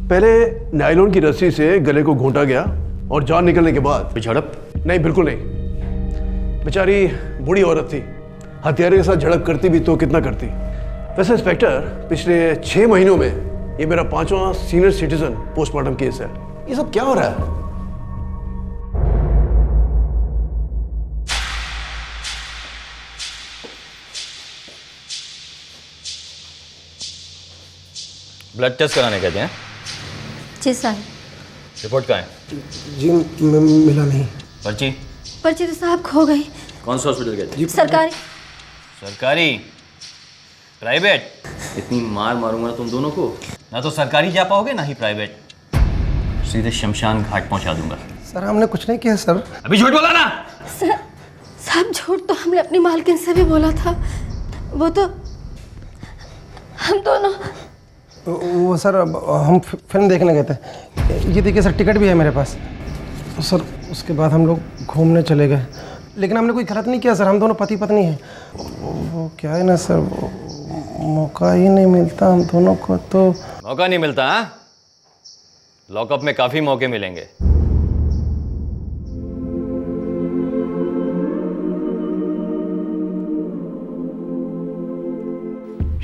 पहले नायलॉन की रस्सी से गले को घोंटा गया और जान निकलने के बाद झड़प? नहीं, बिल्कुल नहीं। बेचारी बूढ़ी औरत थी, हथियारे के साथ झड़प करती भी तो कितना करती। वैसे इंस्पेक्टर, पिछले 6 महीनों में ये मेरा 5वां सीनियर सिटीजन पोस्टमार्टम केस है। ये सब क्या हो रहा है? ब्लड टेस्ट कराने कहते हैं? जी सर। रिपोर्ट कहाँ है? जी मिला नहीं। पर्ची? पर्ची तो साहब खो गई। कौन सा हॉस्पिटल गए थे? सरकारी। सरकारी? प्राइवेट? इतनी मार मारूंगा ना तुम दोनों को, ना तो सरकारी जा पाओगे ना ही प्राइवेट। सीधे शमशान घाट पहुंचा दूंगा। सर हमने कुछ नहीं किया सर। अभी झूठ बोला ना? सर साहब, झूठ तो हमने अपनी मालकिन से भी बोला था, वो तो हम दोनों। वो सर हम फिल्म देखने गए थे। ये देखिए सर, टिकट भी है मेरे पास। तो सर उसके बाद हम लोग घूमने चले गए, लेकिन हमने कोई गलत नहीं किया सर, हम दोनों पति पत्नी हैं। वो क्या है ना सर, मौका ही नहीं मिलता हम दोनों को। तो मौका नहीं मिलता? हाँ, लॉकअप में काफी मौके मिलेंगे।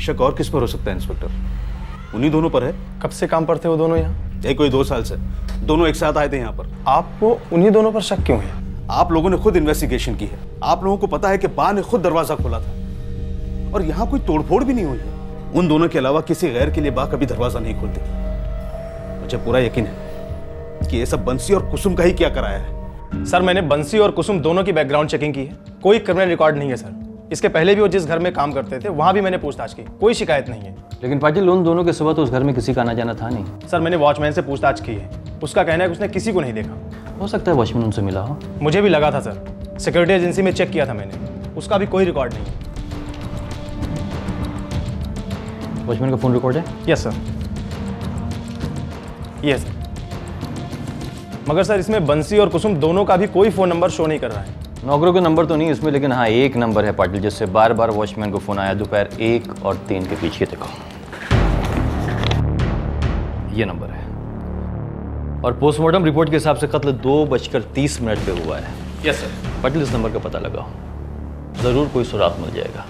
शक और किस पर हो सकता है इंस्पेक्टर? उन्हीं दोनों पर है। कब से काम पर थे वो दोनों यहाँ? यही कोई 2 साल से दोनों एक साथ आए थे यहाँ पर। आपको उन्हीं दोनों पर शक क्यों है? आप लोगों ने खुद इन्वेस्टिगेशन की है। आप लोगों को पता है कि बा ने खुद दरवाजा खोला था और यहाँ कोई तोड़फोड़ भी नहीं हुई है। उन दोनों के अलावा किसी गैर के लिए बा कभी दरवाजा नहीं खोलती। मुझे पूरा यकीन है कि ये सब बंसी और कुसुम का ही क्या कराया है। सर मैंने बंसी और कुसुम दोनों की बैकग्राउंड चेकिंग की है, कोई क्रिमिनल रिकॉर्ड नहीं है सर। इसके पहले भी वो जिस घर में काम करते थे वहाँ भी मैंने पूछताछ की, कोई शिकायत नहीं है। लेकिन पाटिल, उन दोनों के सिवा तो उस घर में किसी का आना जाना था नहीं। सर मैंने वॉचमैन से पूछताछ की है, उसका कहना है कि उसने किसी को नहीं देखा। हो सकता है वॉचमैन उनसे मिला हो। मुझे भी लगा था सर, सिक्योरिटी एजेंसी में चेक किया था मैंने, उसका भी कोई रिकॉर्ड नहीं है। वॉचमैन का फोन रिकॉर्ड है? Yes sir. Yes sir. मगर सर इसमें बंसी और कुसुम दोनों का भी कोई फ़ोन नंबर शो नहीं कर रहा है। नौकरों का नंबर तो नहीं इसमें, लेकिन हाँ एक नंबर है पाटिल, जिससे बार बार वॉचमैन को फ़ोन आया दोपहर 1 और 3 के बीच। ये देखो, ये नंबर है। और पोस्टमार्टम रिपोर्ट के हिसाब से कत्ल 2:30 पे हुआ है। Yes sir. पाटिल, इस नंबर का पता लगाओ, ज़रूर कोई सुराग मिल जाएगा।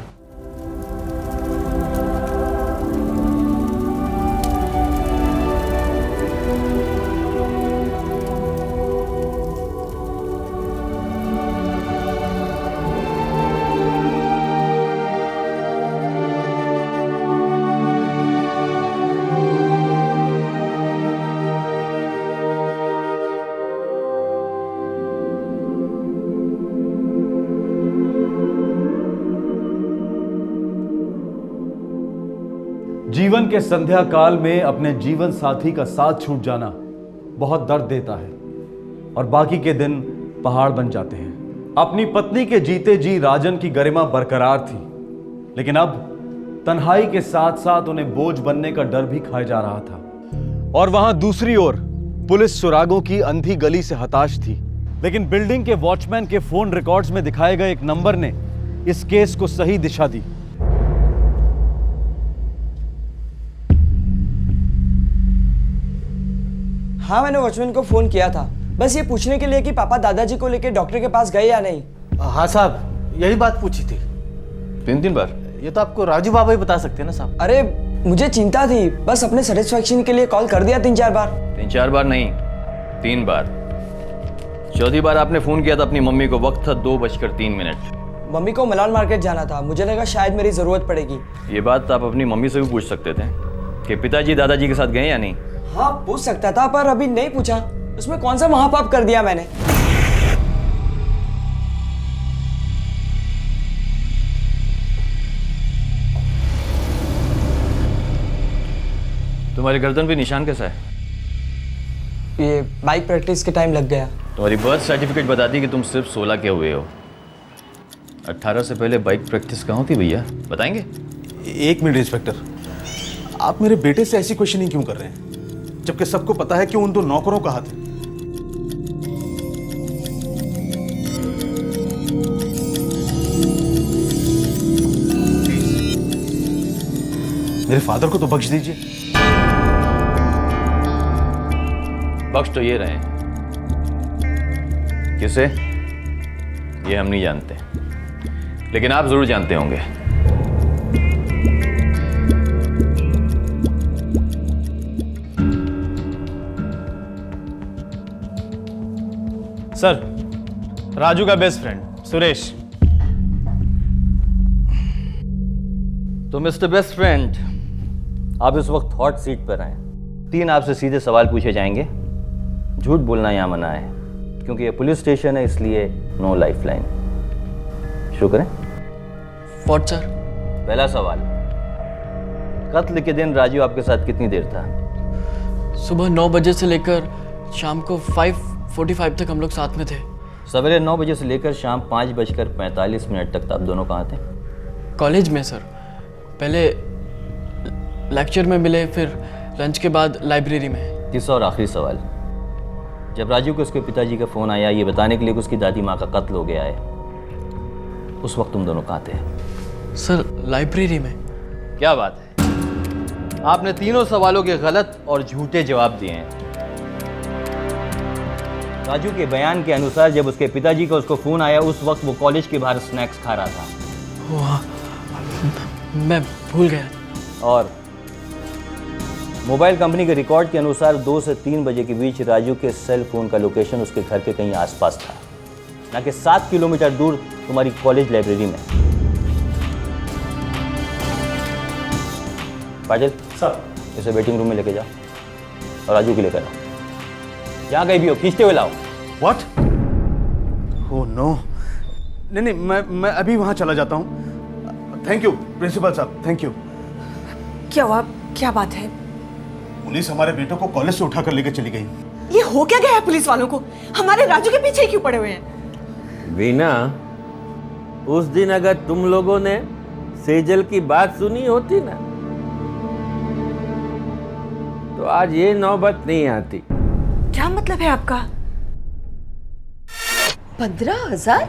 जीवन के संध्या काल में अपने जीवन साथी का साथ छूट जाना बहुत दर्द देता है और बाकी के दिन पहाड़ बन जाते हैं। अपनी पत्नी के जीते जी राजन की गरिमा बरकरार थी, लेकिन अब तन्हाई के साथ साथ उन्हें बोझ बनने का डर भी खाए जा रहा था। और वहां दूसरी ओर पुलिस सुरागों की अंधी गली से हताश थी, लेकिन बिल्डिंग के वॉचमैन के फोन रिकॉर्ड्स में दिखाए गए एक नंबर ने इस केस को सही दिशा दी। हाँ, मैंने वॉचमैन को फोन किया था, बस ये पूछने के लिए कि पापा दादाजी को लेकर डॉक्टर के पास गए या नहीं। हाँ साहब, यही बात पूछी थी। 3 बार? ये तो आपको राजू बाबा ही बता सकते हैं ना साहब। अरे मुझे चिंता थी, बस अपने सेटिस्फैक्शन के लिए कॉल कर दिया 3-4 बार। 3-4 बार नहीं, 3 बार। चौथी बार आपने फोन किया था अपनी मम्मी को, वक्त था 2:03। मम्मी को मलान मार्केट जाना था, मुझे लगा शायद मेरी जरूरत पड़ेगी। ये बात आप अपनी मम्मी से भी पूछ सकते थे कि पिताजी दादाजी के साथ गए या नहीं। हाँ पूछ सकता था, पर अभी नहीं पूछा। उसमें कौन सा महापाप कर दिया मैंने? तुम्हारी गर्दन पे निशान कैसा है? ये बाइक प्रैक्टिस के टाइम लग गया। तुम्हारी बर्थ सर्टिफिकेट बताती कि तुम सिर्फ 16 के हुए हो। 18 से पहले बाइक प्रैक्टिस कहाँ थी भैया, बताएंगे? 1 मिनट इंस्पेक्टर, आप मेरे बेटे से ऐसी क्वेश्चनिंग क्यों कर रहे हैं, जबकि सबको पता है कि उन 2 नौकरों का हाथ है। मेरे फादर को तो बख्श दीजिए। बख्श तो ये रहे, किसे ये हम नहीं जानते, लेकिन आप जरूर जानते होंगे। सर, राजू का बेस्ट फ्रेंड सुरेश। तो मिस्टर बेस्ट फ्रेंड, आप इस वक्त हॉट सीट पर हैं। 3 आपसे सीधे सवाल पूछे जाएंगे। झूठ बोलना यहाँ मना है, क्योंकि ये पुलिस स्टेशन है, इसलिए नो लाइफलाइन। शुरू करें? What sir? पहला सवाल, कत्ल के दिन राजू आपके साथ कितनी देर था? सुबह 9 बजे से लेकर शाम को 5:45 तक हम लोग साथ में थे। सवेरे 9 बजे से लेकर शाम 5:45 तक आप दोनों कहाँ थे? कॉलेज में सर, पहले लेक्चर में मिले, फिर लंच के बाद लाइब्रेरी में। तीसरा और आखिरी सवाल, जब राजू को उसके पिताजी का फ़ोन आया ये बताने के लिए कि उसकी दादी माँ का कत्ल हो गया है, उस वक्त तुम दोनों कहाँ थे? सर लाइब्रेरी में। क्या बात है, आपने तीनों सवालों के गलत और झूठे जवाब दिए हैं। राजू के बयान के अनुसार जब उसके पिताजी का उसको फ़ोन आया उस वक्त वो कॉलेज के बाहर स्नैक्स खा रहा था। मैं भूल गया। और मोबाइल कंपनी के रिकॉर्ड के अनुसार 2 से 3 बजे के बीच राजू के सेल फोन का लोकेशन उसके घर के कहीं आसपास था, ना कि 7 किलोमीटर दूर तुम्हारी कॉलेज लाइब्रेरी में। पाटिल सर, इसे वेटिंग रूम में लेके जाओ और राजू को लेकर आओ। जहाँ कहीं भी हो खींचते हुए लाओ। What? Oh no! नहीं, मैं अभी वहां चला जाता हूँ। थैंक यू प्रिंसिपल साहब, थैंक यू। क्या हुआ? क्या बात है? पुलिस हमारे बेटों को कॉलेज से उठाकर लेकर चली गई। ये हो क्या गया है पुलिस वालों को? हमारे राजू के पीछे क्यों पड़े हुए हैं? वीना, उस दिन अगर तुम लोगों ने सेजल की बात सुनी होती ना, तो आज ये नौबत नहीं आती। क्या मतलब है आपका? 15,000?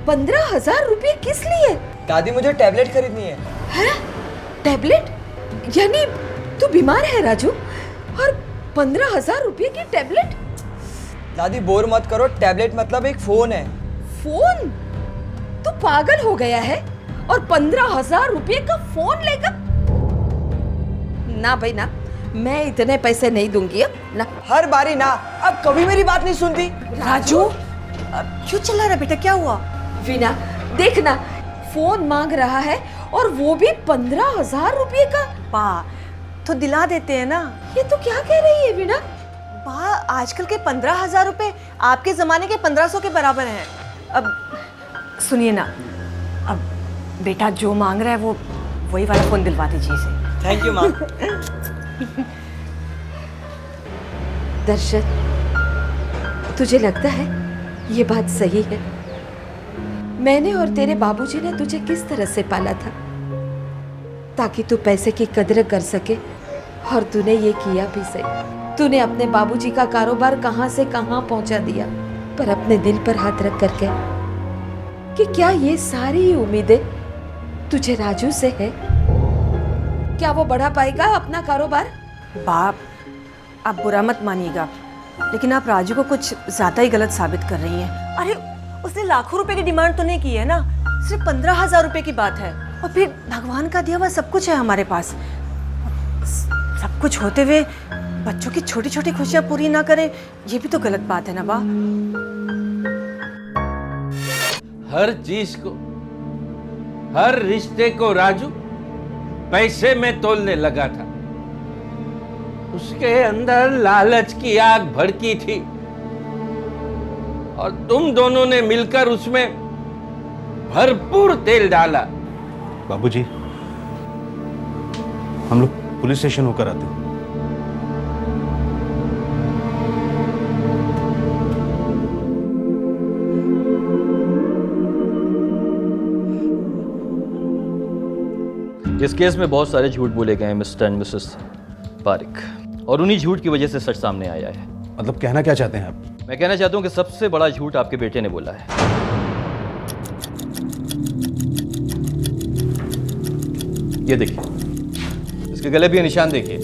15,000 रुपये किस लिए? दादी मुझे टैबलेट खरीदनी है। हैं? टैबलेट? यानी तू बीमार है राजू और 15,000 रुपये की टैबलेट? दादी बोर मत करो, टैबलेट मतलब एक फोन है। फोन? तू पागल हो गया है और 15,000 रुपये का फोन लेकर? ना भाई ना, मैं इतने पैसे नहीं दूंगी अब ना। हर बारी ना, अब कभी मेरी बात नहीं सुनती। राजू क्यों चिल्ला रहा बेटा, क्या हुआ? वीना देखना, फोन मांग रहा है और वो भी 15,000 रुपये का। बा तो दिला देते हैं ना। ये तो क्या कह रही है वीना? बा आजकल के 15,000 रुपए आपके जमाने के 1500 के बराबर हैं। अब सुनिए ना, अब बेटा जो मांग रहा है वो वही वाला फोन दिलवा दीजिए इसे। थैंक यू माँ। दर्शन, तुझे लगता है ये बात सही है? मैंने और तेरे बाबूजी ने तुझे किस तरह से पाला था ताकि तू पैसे की कदर कर सके, और तूने ये किया भी सही। तूने अपने बाबूजी का कारोबार कहां से कहां पहुंचा दिया, पर अपने दिल पर हाथ रख कर कह कि क्या ये सारी उम्मीदें तुझे राजू से है? क्या वो बढ़ा पाएगा अपना कारोबार? बाप आप बुरा मत मानिएगा, लेकिन आप राजू को कुछ ज्यादा ही गलत साबित कर रही हैं। अरे उसने लाखों रुपए की डिमांड तो नहीं की है ना, सिर्फ 15,000 रुपए की बात है। और फिर भगवान का दिया हुआ सब कुछ है हमारे पास। सब कुछ होते हुए बच्चों की छोटी छोटी खुशियां पूरी ना करें, ये भी तो गलत बात है ना बा। हर चीज को, हर रिश्ते को राजू पैसे में तोलने लगा था। उसके अंदर लालच की आग भड़की थी और तुम दोनों ने मिलकर उसमें भरपूर तेल डाला। बाबूजी, हम लोग पुलिस स्टेशन होकर आते हैं। इस केस में बहुत सारे झूठ बोले गए हैं मिस्टर एंड मिसेस पारिक, और उन्हीं झूठ की वजह से सच सामने आया है। मतलब कहना क्या चाहते हैं आप? मैं कहना चाहता हूं कि सबसे बड़ा झूठ आपके बेटे ने बोला है। ये देखिए, इसके गले भी ये निशान देखिए।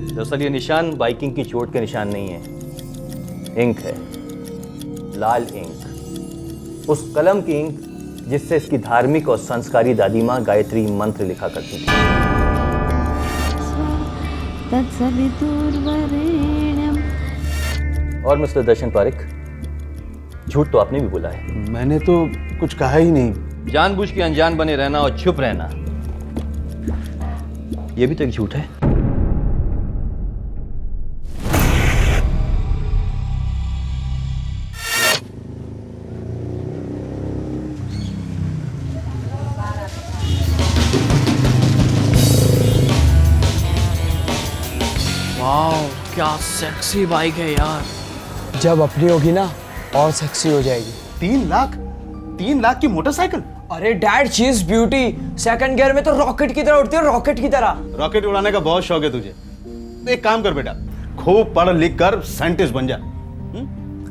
दरअसल ये निशान बाइकिंग की चोट के निशान नहीं है, इंक है, लाल इंक, उस कलम की इंक जिससे इसकी धार्मिक और संस्कारी दादी माँ गायत्री मंत्र लिखा करती थी। और मिस्टर दर्शन पारिक, झूठ तो आपने भी बोला है। मैंने तो कुछ कहा ही नहीं। जानबूझ के अनजान बने रहना और चुप रहना, यह भी तो एक झूठ है। वाह क्या सेक्सी बाइक है यार। जब अपनी होगी ना और सेक्सी हो जाएगी। 3 लाख? 3 लाख की मोटरसाइकिल? अरे dad, she is beauty. Second gear में तो रॉकेट की तरह उड़ती है, रॉकेट की तरह। रॉकेट उड़ाने का बहुत शौक है तुझे? एक काम कर बेटा, खूब पढ़ लिख कर साइंटिस्ट बन जा।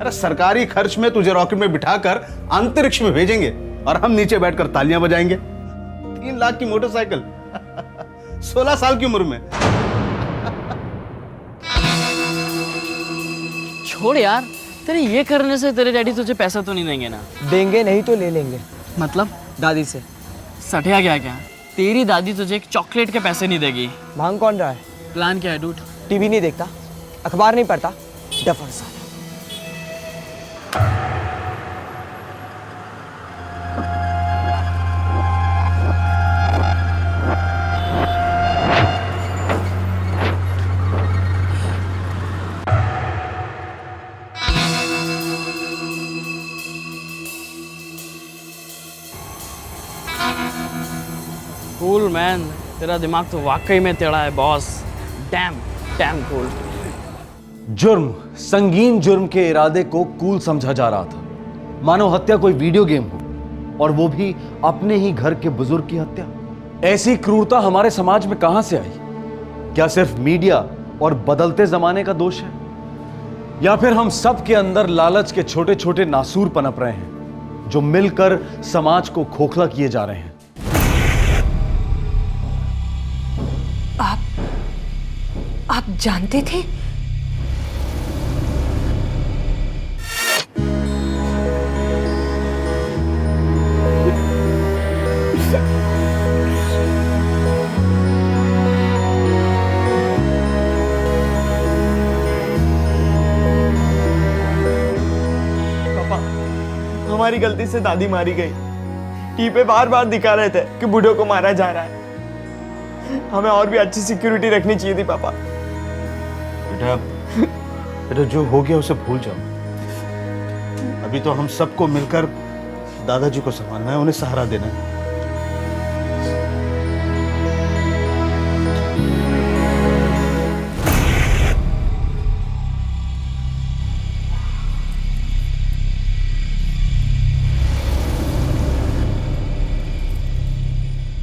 अरे सरकारी खर्च में तुझे रॉकेट में बिठाकर अंतरिक्ष में भेजेंगे और हम नीचे बैठकर तालियां बजाएंगे। 3 लाख की मोटरसाइकिल 16 साल की उम्र में। छोड़ यार, तेरे ये करने से तेरे डैडी तुझे पैसा तो नहीं देंगे ना? देंगे नहीं तो ले लेंगे। मतलब दादी से सटिया क्या? तेरी दादी तुझे एक चॉकलेट के पैसे नहीं देगी। मांग कौन रहा है? प्लान क्या है डूड? टीवी नहीं देखता, अखबार नहीं पढ़ता, डफर साला। कूल मैन, तेरा दिमाग तो वाकई में टेढ़ा है बॉस। Dam damn cool. जुर्म, संगीन जुर्म के इरादे को कूल समझा जा रहा था, मानो हत्या कोई वीडियो गेम हो, और वो भी अपने ही घर के बुजुर्ग की हत्या। ऐसी क्रूरता हमारे समाज में कहां से आई? क्या सिर्फ मीडिया और बदलते जमाने का दोष है? या फिर हम सब के अंदर लालच के छोटे छोटे नासूर पनप रहे हैं जो मिलकर समाज को खोखला किए जा रहे हैं। आप जानते थे? हमारी गलती से दादी मारी गई। टीवी पे बार बार दिखा रहे थे कि बूढ़ों को मारा जा रहा है। हमें और भी अच्छी सिक्योरिटी रखनी चाहिए थी पापा। बेटा जो हो गया उसे भूल जाओ। अभी तो हम सबको मिलकर दादाजी को संभालना है, उन्हें सहारा देना है।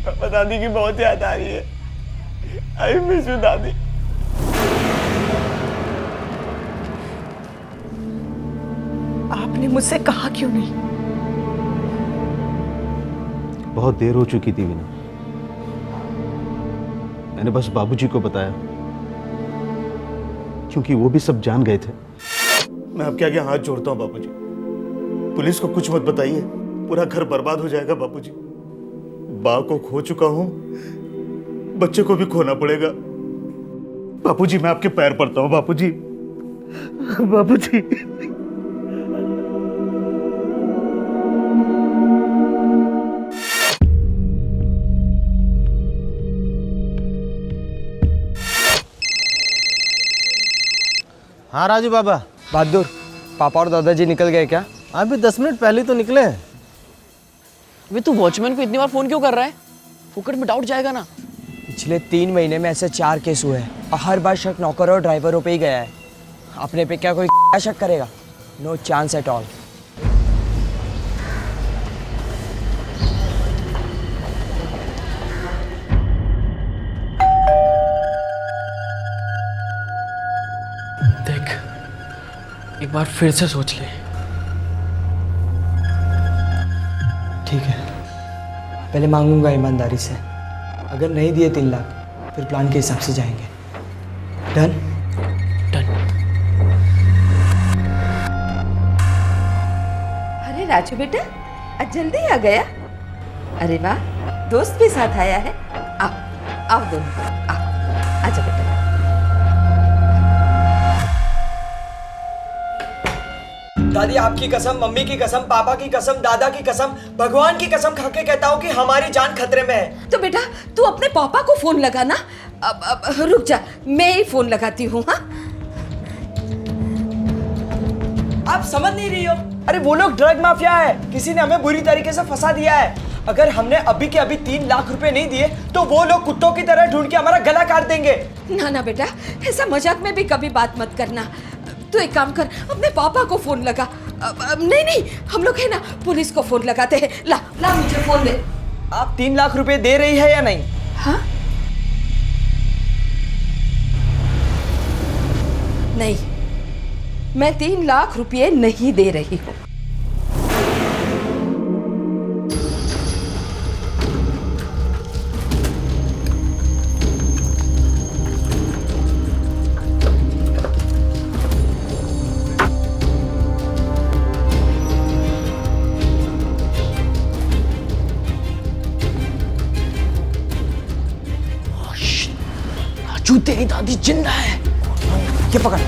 पापा दादी की बहुत याद आ रही है। आई मिस यू दादी। आपने मुझसे कहा क्यों नहीं? बहुत देर हो चुकी थी वीना। मैंने बस बाबूजी को बताया क्योंकि वो भी सब जान गए थे। मैं आपके आगे हाथ जोड़ता हूँ बाबूजी, पुलिस को कुछ मत बताइए, पूरा घर बर्बाद हो जाएगा बाबूजी। माँ को खो चुका हूँ, बच्चे को भी खोना पड़ेगा। बाबूजी मैं आपके पैर पड़ता हूँ बाबूजी। बाबूजी हाँ राजू बाबा। बहादुर, पापा और दादाजी निकल गए क्या? अभी 10 मिनट पहले तो निकले हैं। वे तू वॉचमैन को इतनी बार फोन क्यों कर रहा है? फुकट में डाउट जाएगा ना। पिछले 3 महीने में ऐसे 4 केस हुए हैं और हर बार शक नौकर और ड्राइवरों पे ही गया है। अपने पे क्या कोई शक करेगा? No chance at all. देख, एक बार फिर से सोच ले। ठीक है, पहले मांगूंगा ईमानदारी से। अगर नहीं दिए 3 लाख फिर प्लान के हिसाब से जाएंगे। डन? अरे राजू बेटा, आज जल्दी आ गया। अरे वाह, दोस्त भी साथ आया है। आओ आओ दोनों, आओ आजा बेटा। दादी आपकी कसम, मम्मी की कसम, पापा की कसम, दादा की कसम, भगवान की कसम खा के कहता हूँ कि हमारी जान खतरे में है। तो बेटा तू अपने पापा को फोन लगा ना। अब रुक जा, मैं ही फोन लगाती हूँ। हाँ, आप समझ नहीं रही हो। अरे वो लोग ड्रग माफिया है, किसी ने हमें बुरी तरीके से फंसा दिया है। अगर हमने अभी के अभी 3 लाख रुपए नहीं दिए तो वो लोग कुत्तों की तरह ढूंढ के हमारा गला काट देंगे। ना ना बेटा, ऐसा मजाक में भी कभी बात मत करना। तू एक काम कर, अपने पापा को फोन लगा। नहीं नहीं, हम लोग है ना पुलिस को फोन लगाते हैं। ला ला मुझे फोन दे। आप 3 लाख रुपए दे रही है या नहीं? हाँ? नहीं, मैं 3 लाख रुपए नहीं दे रही हूँ। राजू, तेरी दादी जिंदा है। ये पकड़।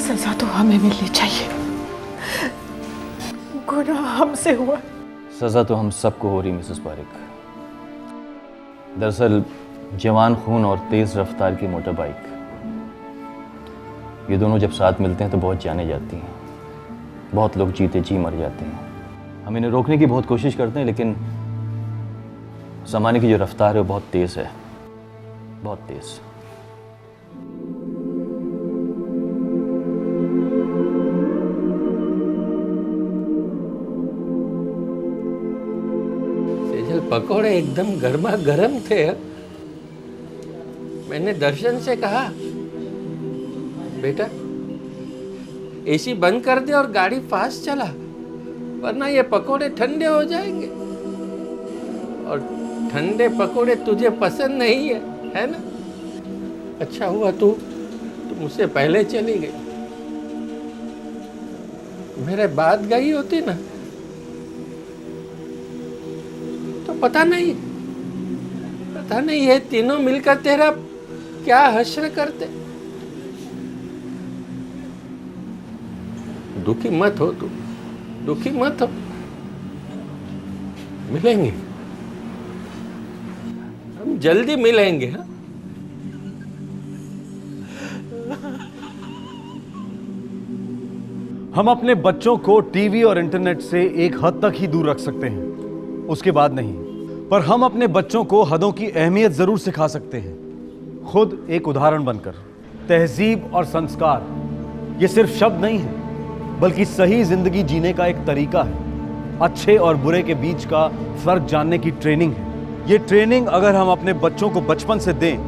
सजा तो हमें मिलनी चाहिए, गुनाह हमसे हुआ। सजा तो हम सबको हो रही मिसेस पारिक। दरअसल जवान खून और तेज रफ्तार की मोटर बाइक, ये दोनों जब साथ मिलते हैं तो बहुत जाने जाती हैं। बहुत लोग जीते जी मर जाते हैं। हम इन्हें रोकने की बहुत कोशिश करते हैं, लेकिन ज़माने की जो रफ्तार है वो बहुत तेज़ है, बहुत तेज़। सेजल, पकोड़े एकदम गर्मा गर्म थे। मैंने दर्शन से कहा, बेटा एसी बंद कर दे और गाड़ी फास्ट चला, वरना ये पकोड़े ठंडे हो जाएंगे। और ठंडे पकोड़े तुझे पसंद नहीं है ना? अच्छा हुआ तू मुझसे पहले चली गई। मेरे बाद गई होती ना तो पता नहीं ये तीनों मिलकर तेरा क्या हश्र करते। दुखी मत हो तू, दुखी मत हो, मिलेंगे, हम जल्दी मिलेंगे। हाँ, हम अपने बच्चों को टीवी और इंटरनेट से एक हद तक ही दूर रख सकते हैं, उसके बाद नहीं। पर हम अपने बच्चों को हदों की अहमियत जरूर सिखा सकते हैं, खुद एक उदाहरण बनकर। तहजीब और संस्कार ये सिर्फ शब्द नहीं है, बल्कि सही जिंदगी जीने का एक तरीका है। अच्छे और बुरे के बीच का फर्क जानने की ट्रेनिंग है। ये ट्रेनिंग अगर हम अपने बच्चों को बचपन से दें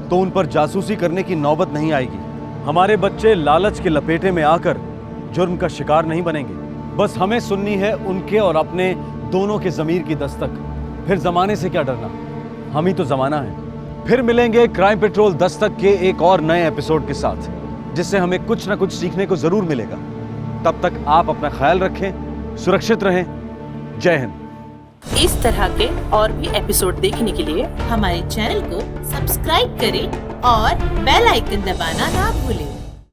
तो उन पर जासूसी करने की नौबत नहीं आएगी। हमारे बच्चे लालच के लपेटे में आकर जुर्म का शिकार नहीं बनेंगे। बस हमें सुननी है उनके और अपने दोनों के ज़मीर की दस्तक। फिर ज़माने से क्या डरना, हम ही तो ज़माना है। फिर मिलेंगे क्राइम पेट्रोल दस्तक के एक और नए एपिसोड के साथ, जिससे हमें कुछ ना कुछ सीखने को ज़रूर मिलेगा। तब तक आप अपना ख्याल रखें, सुरक्षित रहें। जय हिंद। इस तरह के और भी एपिसोड देखने के लिए हमारे चैनल को सब्सक्राइब करें और बेल आइकन दबाना ना भूलें।